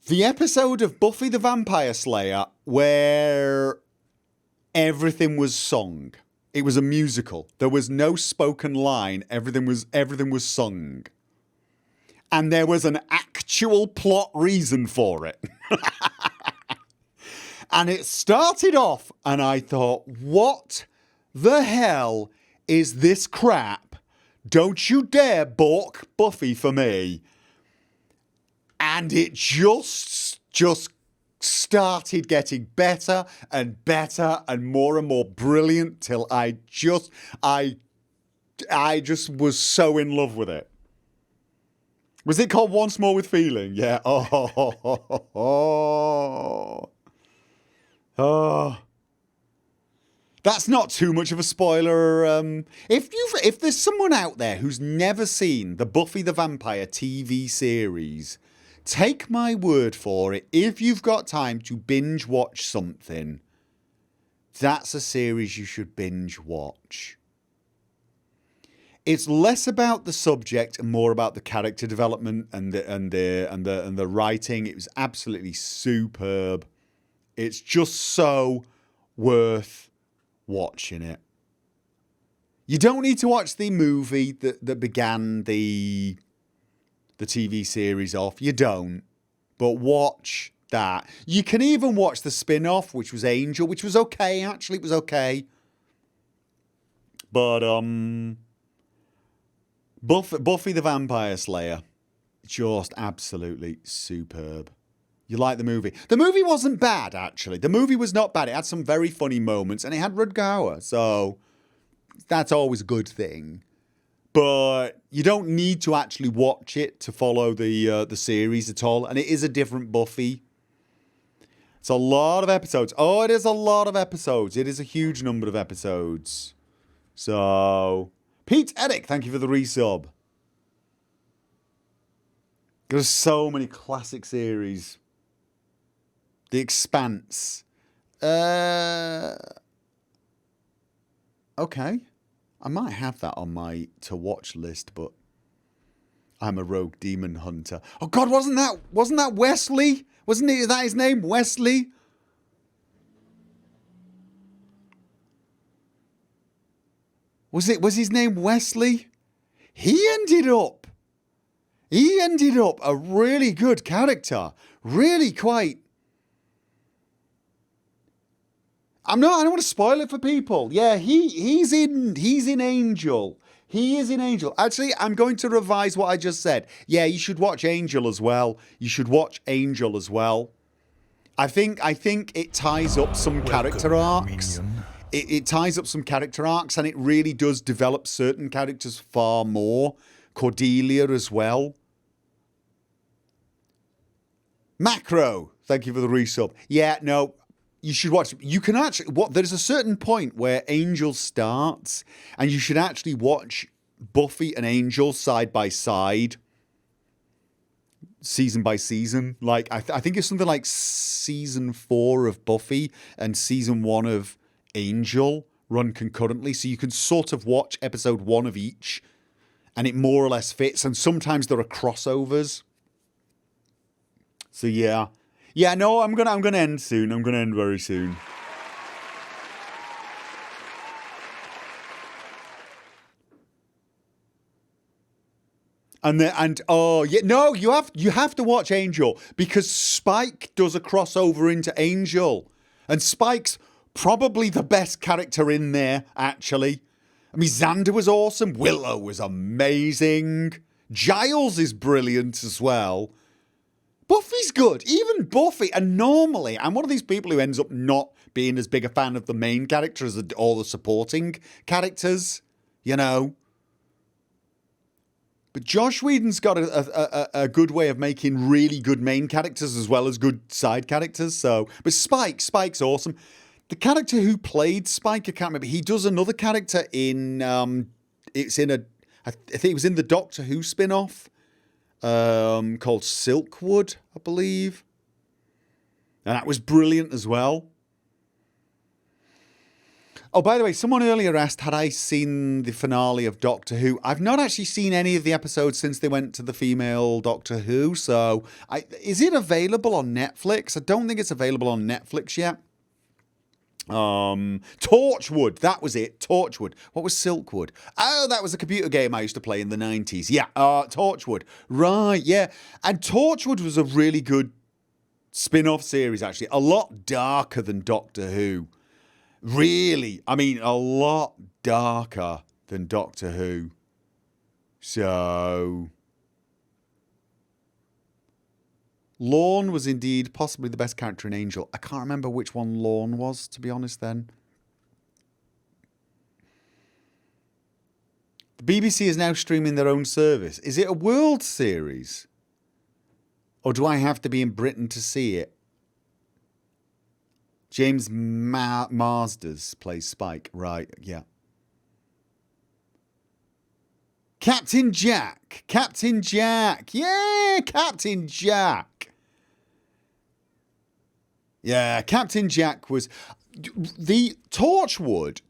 The episode of Buffy the Vampire Slayer where everything was sung. It was a musical. There was no spoken line. Everything was sung. And there was an actual plot reason for it. And it started off and I thought, what the hell is this crap? Don't you dare balk Buffy for me. And it just started getting better and more brilliant till I just was so in love with it. Was it called Once More with Feeling? Yeah. Oh. That's not too much of a spoiler. If there's someone out there who's never seen the Buffy the Vampire TV series, take my word for it. If you've got time to binge watch something, that's a series you should binge watch. It's less about the subject and more about the character development and the writing. It was absolutely superb. It's just so worth watching it. You don't need to watch the movie that began the TV series off. You don't. But watch that. You can even watch the spin-off, which was Angel, which was okay, actually. It was okay. But Buffy the Vampire Slayer, just absolutely superb. You like the movie. The movie wasn't bad, actually. The movie was not bad. It had some very funny moments, and it had Rutger Hauer, so that's always a good thing. But you don't need to actually watch it to follow the series at all, and it is a different Buffy. It's a lot of episodes. Oh, it is a lot of episodes. It is a huge number of episodes. So, Pete Eric, thank you for the resub. There's so many classic series. The Expanse. Okay. I might have that on my to-watch list, but I'm a rogue demon hunter. Oh God, wasn't that Wesley? Wasn't that his name? Wesley? Was his name Wesley? He ended up a really good character. Really quite. I don't want to spoil it for people. Yeah, he's in Angel. He is in Angel. Actually, I'm going to revise what I just said. Yeah, you should watch Angel as well. I think it ties up some character arcs. It ties up some character arcs, and it really does develop certain characters far more. Cordelia as well. Macro, thank you for the resub. Yeah, no, you should watch. You can actually, there's a certain point where Angel starts, and you should actually watch Buffy and Angel side by side, season by season. Like, I think it's something like season 4 of Buffy and season 1 of Angel run concurrently, so you can sort of watch episode 1 of each, and it more or less fits, and sometimes there are crossovers. So yeah, no, I'm gonna end soon. I'm gonna end very soon. You have to watch Angel, because Spike does a crossover into Angel, and Spike's probably the best character in there. Actually, I mean, Xander was awesome. Willow was amazing. Giles is brilliant as well. Buffy's good. Even Buffy. And normally, I'm one of these people who ends up not being as big a fan of the main character as all the supporting characters, you know. But Josh Whedon's got a good way of making really good main characters as well as good side characters. So, but Spike's awesome. The character who played Spike, I can't remember. He does another character in. It's in I think it was in the Doctor Who spin-off, called Silkwood, I believe, and that was brilliant as well. Oh, by the way, someone earlier asked, had I seen the finale of Doctor Who? I've not actually seen any of the episodes since they went to the female Doctor Who, so is it available on Netflix? I don't think it's available on Netflix yet. Torchwood, that was it. Torchwood. What was Silkwood? Oh, that was a computer game I used to play in the 90s. Yeah, Torchwood. Right, yeah. And Torchwood was a really good spin-off series, actually. A lot darker than Doctor Who. Really, I mean, a lot darker than Doctor Who. So, Lorne was indeed possibly the best character in Angel. I can't remember which one Lorne was, to be honest, then. The BBC is now streaming their own service. Is it a world series? Or do I have to be in Britain to see it? James Marsders plays Spike. Right, yeah. Captain Jack. Captain Jack. Yeah, Captain Jack. Yeah, Captain Jack was... The Torchwood,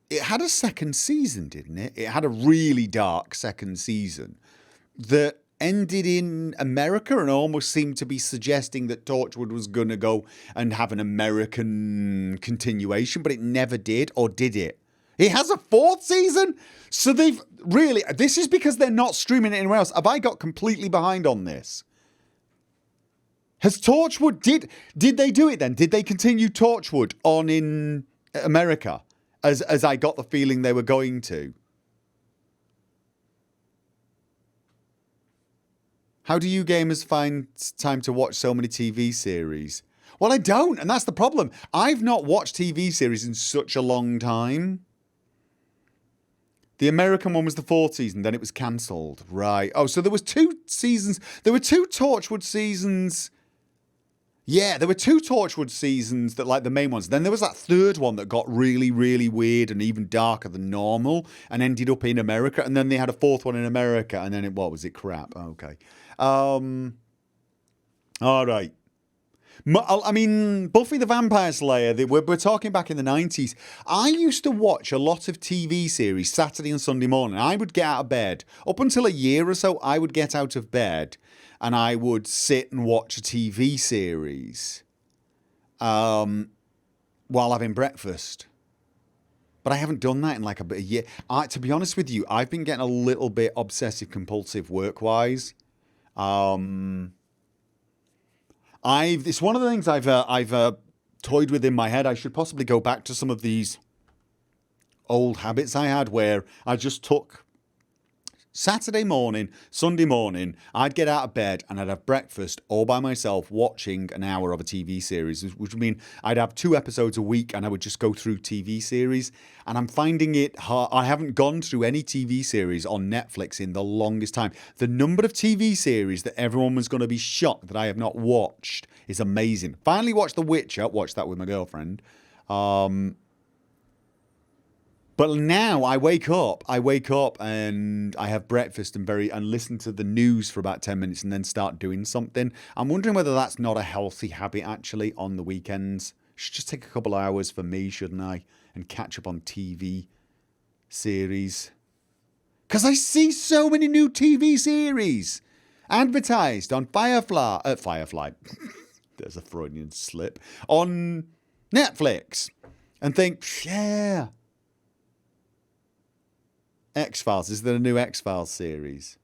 it had a second season, didn't it? It had a really dark second season that ended in America and almost seemed to be suggesting that Torchwood was going to go and have an American continuation, but it never did, or did it? It has a fourth season? So they've really... This is because they're not streaming it anywhere else. Have I got completely behind on this? Has Torchwood... Did they do it then? Did they continue Torchwood on in America? As I got the feeling they were going to? How do you gamers find time to watch so many TV series? Well, I don't, and that's the problem. I've not watched TV series in such a long time. The American one was the fourth season, then it was cancelled. Right. Oh, so there was 2 seasons. There were 2 Torchwood seasons. Yeah, there were 2 Torchwood seasons that like the main ones. Then there was that third one that got really, really weird and even darker than normal and ended up in America. And then they had a 4th one in America, and then what was it? Crap. Okay. All right. I mean, Buffy the Vampire Slayer, we're talking back in the 90s. I used to watch a lot of TV series Saturday and Sunday morning. I would get out of bed. Up until a year or so, I would get out of bed and I would sit and watch a TV series while having breakfast. But I haven't done that in like a year. To be honest with you, I've been getting a little bit obsessive compulsive work-wise. It's one of the things I've toyed with in my head. I should possibly go back to some of these old habits I had where I just took Saturday morning, Sunday morning, I'd get out of bed and I'd have breakfast all by myself watching an hour of a TV series, which would mean I'd have 2 episodes a week and I would just go through TV series. And I'm finding it hard. I haven't gone through any TV series on Netflix in the longest time. The number of TV series that everyone was going to be shocked that I have not watched is amazing. Finally watched The Witcher, watched that with my girlfriend. But now I wake up and I have breakfast and listen to the news for about 10 minutes and then start doing something. I'm wondering whether that's not a healthy habit actually on the weekends. Should just take a couple of hours for me, shouldn't I? And catch up on TV series. Because I see so many new TV series advertised on Firefly. There's a Freudian slip. On Netflix. And think, yeah. X-Files. Is there a new X-Files series?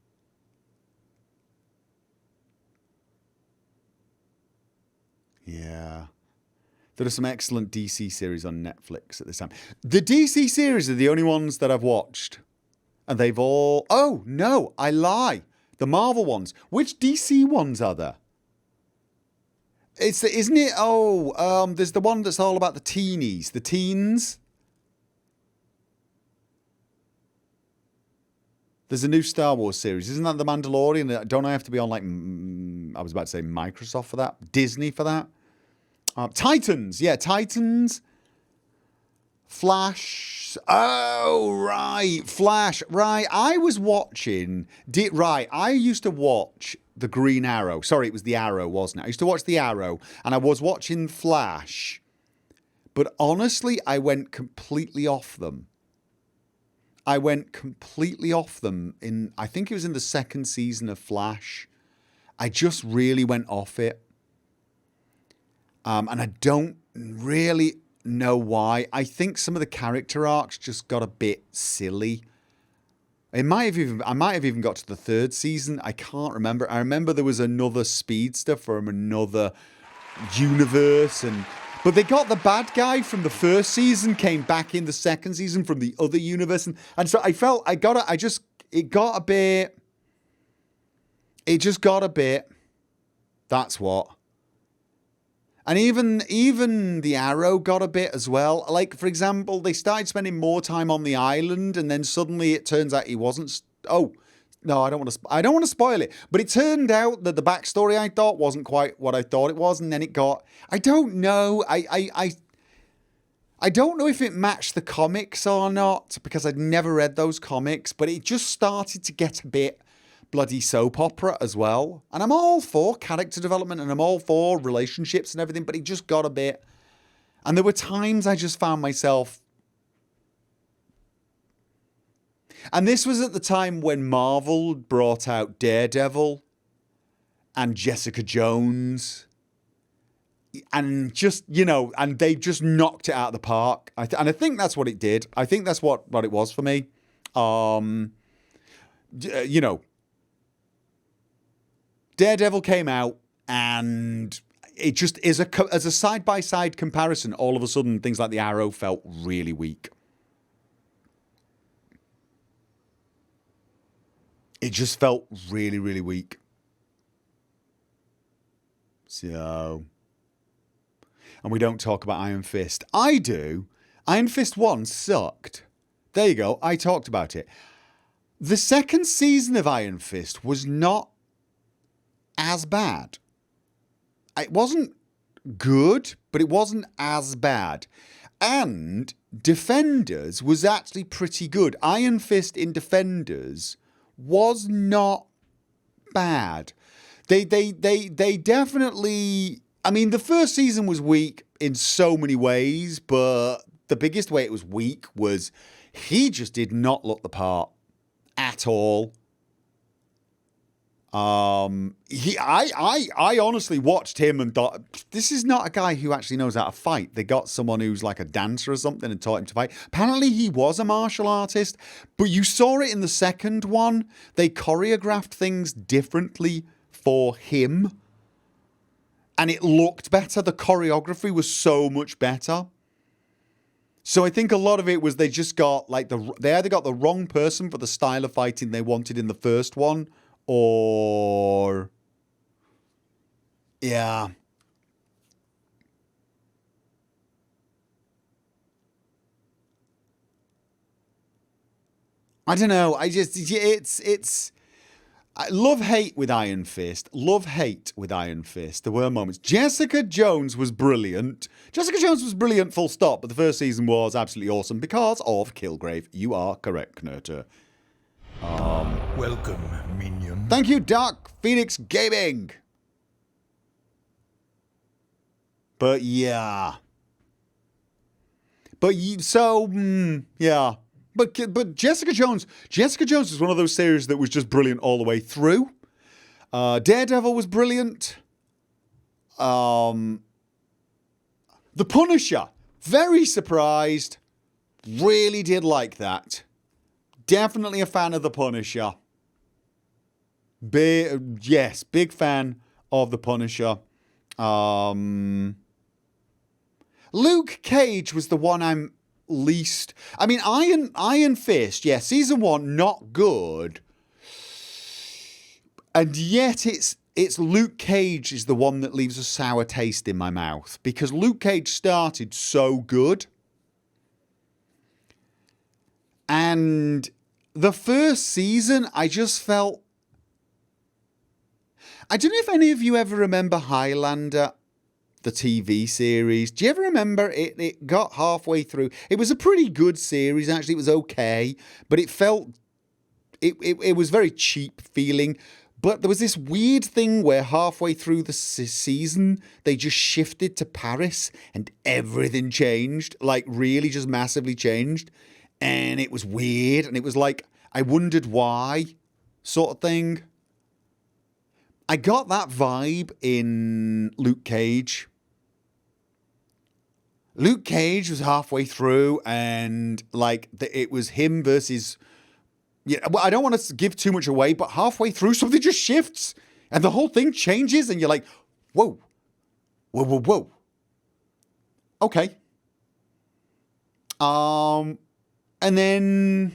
Yeah. There are some excellent DC series on Netflix at this time. The DC series are the only ones that I've watched. And they've all... Oh, no, I lie. The Marvel ones. Which DC ones are there? Isn't it? Oh, there's the one that's all about the teenies, the teens. There's a new Star Wars series. Isn't that The Mandalorian? Don't I have to be on, like, I was about to say Microsoft for that? Disney for that? Titans. Yeah, Titans. Flash. Oh, right. Flash. Right. I was watching. Right. I used to watch the Green Arrow. Sorry, it was the Arrow, wasn't it? I used to watch the Arrow, and I was watching Flash. But honestly, I went completely off them. I think it was in the second season of Flash. I just really went off it. And I don't really know why. I think some of the character arcs just got a bit silly. I might have even got to the third season. I can't remember. I remember there was another speedster from another universe, but they got the bad guy from the first season, came back in the second season from the other universe. And so I felt it just got a bit, that's what. And even the Arrow got a bit as well. Like, for example, they started spending more time on the island, and then suddenly it turns out he wasn't. Oh, no, I don't want to spoil it. But it turned out that the backstory I thought wasn't quite what I thought it was, and then it got. I don't know. I don't know if it matched the comics or not, because I'd never read those comics. But it just started to get a bit bloody soap opera as well. And I'm all for character development, and I'm all for relationships and everything, but it just got a bit. And there were times I just found myself. And this was at the time when Marvel brought out Daredevil and Jessica Jones. And just, and they just knocked it out of the park. And I think that's what it did. I think that's what it was for me. Daredevil came out, and it just is as a side-by-side comparison, all of a sudden things like the Arrow felt really weak. It just felt really, really weak. So, and we don't talk about Iron Fist. I do. Iron Fist 1 sucked. There you go. I talked about it. The second season of Iron Fist was not as bad. It wasn't good, but it wasn't as bad. And Defenders was actually pretty good. Iron Fist in Defenders was not bad. They definitely. I mean, the first season was weak in so many ways, but the biggest way it was weak was he just did not look the part at all. I honestly watched him and thought, this is not a guy who actually knows how to fight. They got someone who's like a dancer or something and taught him to fight. Apparently he was a martial artist, but you saw it in the second one. They choreographed things differently for him, and it looked better. The choreography was so much better. So I think a lot of it was they just got they either got the wrong person for the style of fighting they wanted in the first one, or yeah. I don't know. It's love-hate with Iron Fist. Love-hate with Iron Fist. There were moments. Jessica Jones was brilliant. Jessica Jones was brilliant, full stop. But the first season was absolutely awesome because of Kilgrave. You are correct, Knerter. Welcome, minion. Thank you, Dark Phoenix Gaming. But yeah. Yeah. But Jessica Jones is one of those series that was just brilliant all the way through. Daredevil was brilliant. The Punisher, very surprised. Really did like that. Definitely a fan of The Punisher. Big fan of The Punisher. Luke Cage was the one I'm least. I mean, Iron Fist, yeah, season 1 not good. And yet it's Luke Cage is the one that leaves a sour taste in my mouth, because Luke Cage started so good. And the first season, I just felt... I don't know if any of you ever remember Highlander, the TV series. Do you ever remember it? It got halfway through. It was a pretty good series, actually. It was okay, but it felt... It was very cheap feeling. But there was this weird thing where halfway through the season, they just shifted to Paris and everything changed. Like, really just massively changed. And it was weird. And it was like, I wondered why, sort of thing. I got that vibe in Luke Cage. Luke Cage was halfway through and, like, it was him versus... Yeah, well, I don't want to give too much away, but halfway through, something just shifts and the whole thing changes and you're like, whoa, whoa, whoa, whoa. Okay. And then...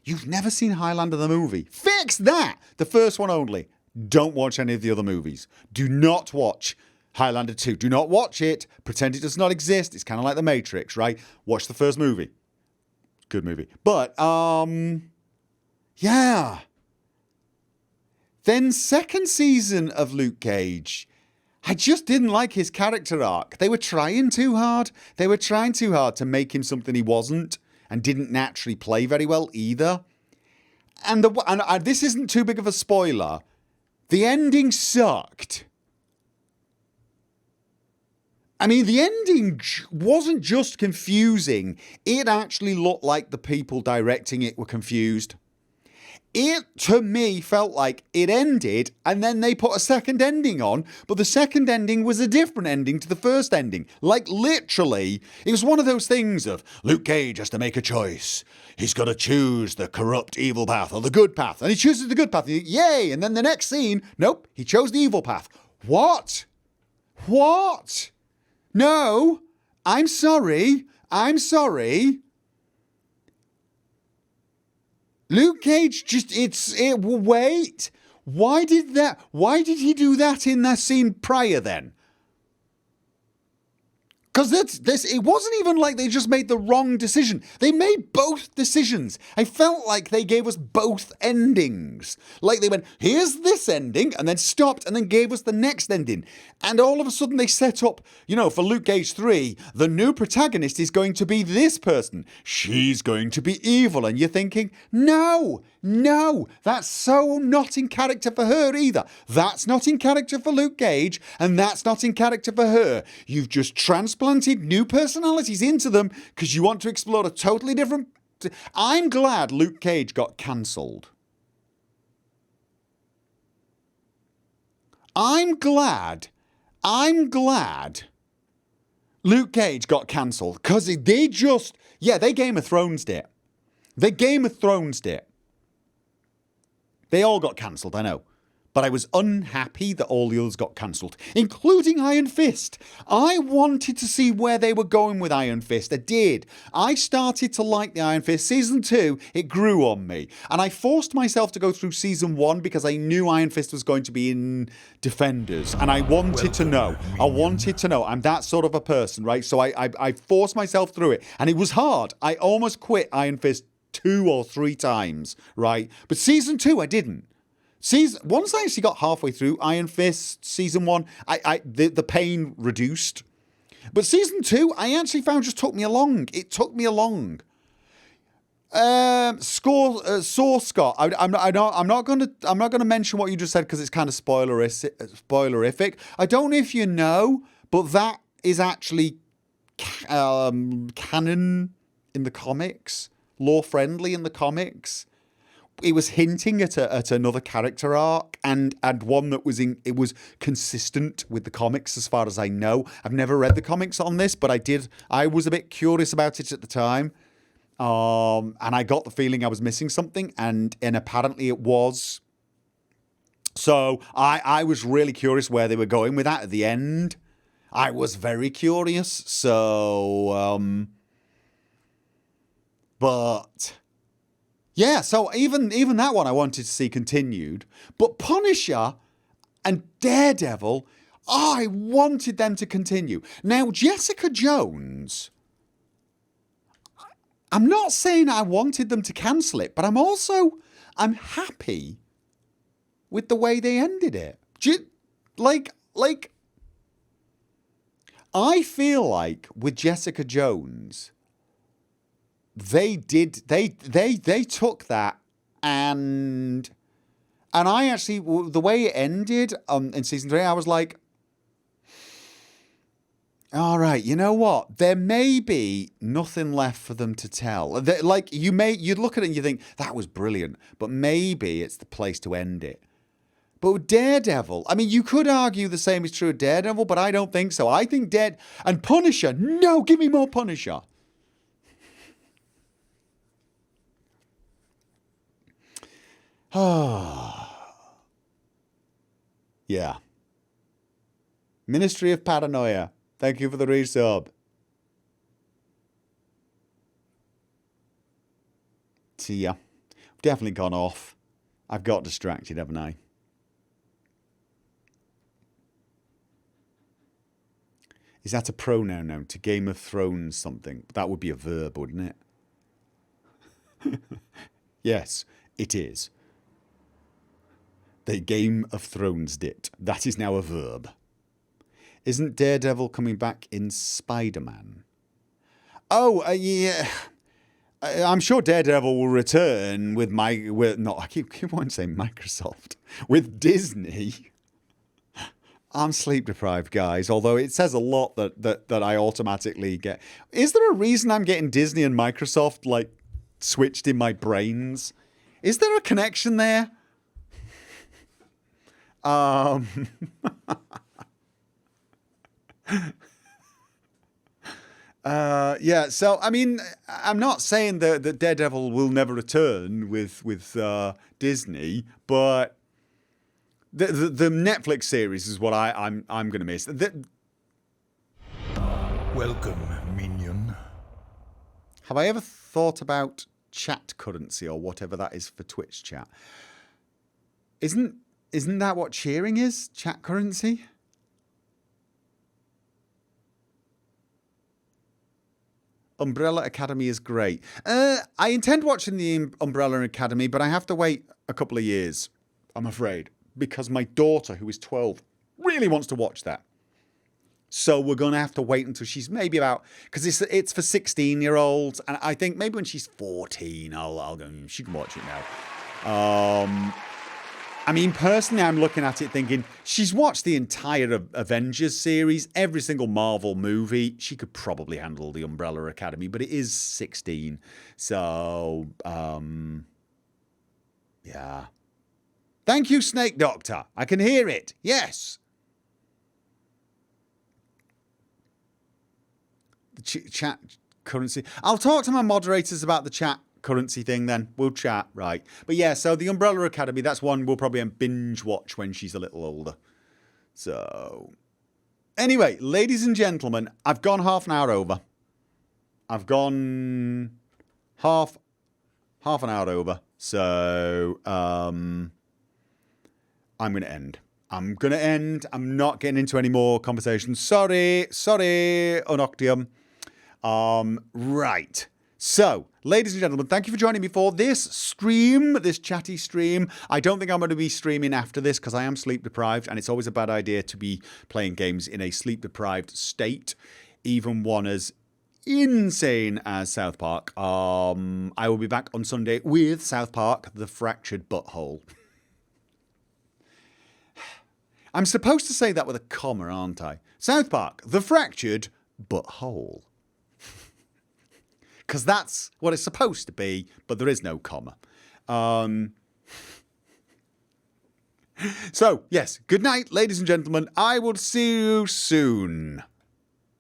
You've never seen Highlander the movie. Fix that! The first one only. Don't watch any of the other movies. Do not watch Highlander 2. Do not watch it. Pretend it does not exist. It's kind of like The Matrix, right? Watch the first movie. Good movie. But, yeah. Then second season of Luke Cage, I just didn't like his character arc. They were trying too hard. They were trying too hard to make him something he wasn't and didn't naturally play very well either. And this isn't too big of a spoiler. The ending sucked. I mean, the ending wasn't just confusing. It actually looked like the people directing it were confused. It, to me, felt like it ended and then they put a second ending on, but the second ending was a different ending to the first ending. Like, literally, it was one of those things of Luke Cage has to make a choice. He's got to choose the corrupt evil path or the good path. And he chooses the good path. Yay! And then the next scene, nope, he chose the evil path. What? What? No, I'm sorry. I'm sorry. Luke Cage wait. Why did he do that in that scene prior then? Because it wasn't even like they just made the wrong decision. They made both decisions. I felt like they gave us both endings. Like they went, here's this ending, and then stopped, and then gave us the next ending. And all of a sudden they set up, for Luke Cage 3, the new protagonist is going to be this person. She's going to be evil. And you're thinking, no, that's so not in character for her either. That's not in character for Luke Cage, and that's not in character for her. You've just transplanted new personalities into them because you want to explore a totally different... I'm glad Luke Cage got cancelled. I'm glad Luke Cage got cancelled because they Game of Thrones'd it. They Game of Thrones'd it. They all got cancelled, I know. But I was unhappy that all the others got cancelled, including Iron Fist. I wanted to see where they were going with Iron Fist. I did. I started to like the Iron Fist. Season 2, it grew on me. And I forced myself to go through Season 1 because I knew Iron Fist was going to be in Defenders. And I wanted to know. I'm that sort of a person, right? So I forced myself through it. And it was hard. I almost quit Iron Fist 2 or 3 times, right? But Season 2, I didn't. Once I actually got halfway through Iron Fist Season 1, the pain reduced. But Season 2, I actually found just took me along. It took me along. Source Scott. I'm not going to mention what you just said because it's kind of spoilerific. I don't know if you know, but that is actually canon in the comics, lore friendly in the comics. It was hinting at another character arc and one that was consistent with the comics as far as I know. I've never read the comics on this, but I was a bit curious about it at the time. And I got the feeling I was missing something and apparently it was. So I was really curious where they were going with that at the end. I was very curious. So, but Yeah, so even that one I wanted to see continued. But Punisher and Daredevil, I wanted them to continue. Now, Jessica Jones, I'm not saying I wanted them to cancel it, but I'm happy with the way they ended it. Like, I feel like with Jessica Jones, they took that and I actually, the way it ended in season 3, I was like, all right, you know what? There may be nothing left for them to tell. Like you'd look at it and you think that was brilliant, but maybe it's the place to end it. But with Daredevil, I mean, you could argue the same is true of Daredevil, but I don't think so. I think and Punisher. No, give me more Punisher. Yeah. Ministry of Paranoia. Thank you for the resub. See ya. I've definitely gone off. I've got distracted, haven't I? Is that a pronoun now? To Game of Thrones something? That would be a verb, wouldn't it? Yes, it is. The Game of Thrones it. That is now a verb. Isn't Daredevil coming back in Spider-Man? Oh, yeah. I'm sure Daredevil will return with I keep wanting to say Microsoft. With Disney. I'm sleep deprived, guys, although it says a lot that I automatically get. Is there a reason I'm getting Disney and Microsoft, like, switched in my brains? Is there a connection there? Yeah, so, I mean, I'm not saying that Daredevil will never return with Disney, but the Netflix series is what I'm going to miss. Welcome, minion. Have I ever thought about chat currency or whatever that is for Twitch chat? Isn't that what cheering is? Chat currency? Umbrella Academy is great. I intend watching the Umbrella Academy, but I have to wait a couple of years, I'm afraid, because my daughter, who is 12, really wants to watch that. So we're going to have to wait until she's maybe about, because it's for 16-year-olds, and I think maybe when she's 14, I'll go, she can watch it now. I mean, personally, I'm looking at it thinking, she's watched the entire Avengers series, every single Marvel movie. She could probably handle the Umbrella Academy, but it is 16. So, yeah. Thank you, Snake Doctor. I can hear it. Yes. Chat currency. I'll talk to my moderators about the chat currency thing then. We'll chat, right. But yeah, so the Umbrella Academy, that's one we'll probably binge watch when she's a little older. So, anyway, ladies and gentlemen, I've gone half an hour over. I've gone half an hour over. So, I'm going to end. I'm not getting into any more conversations. Sorry, Unoctium. Right. So, ladies and gentlemen, thank you for joining me for this stream, this chatty stream. I don't think I'm going to be streaming after this because I am sleep deprived, and it's always a bad idea to be playing games in a sleep deprived state, even one as insane as South Park. I will be back on Sunday with South Park, The Fractured Butthole. I'm supposed to say that with a comma, aren't I? South Park, The Fractured Butthole. Because that's what it's supposed to be, but there is no comma. So, yes, good night, ladies and gentlemen. I will see you soon.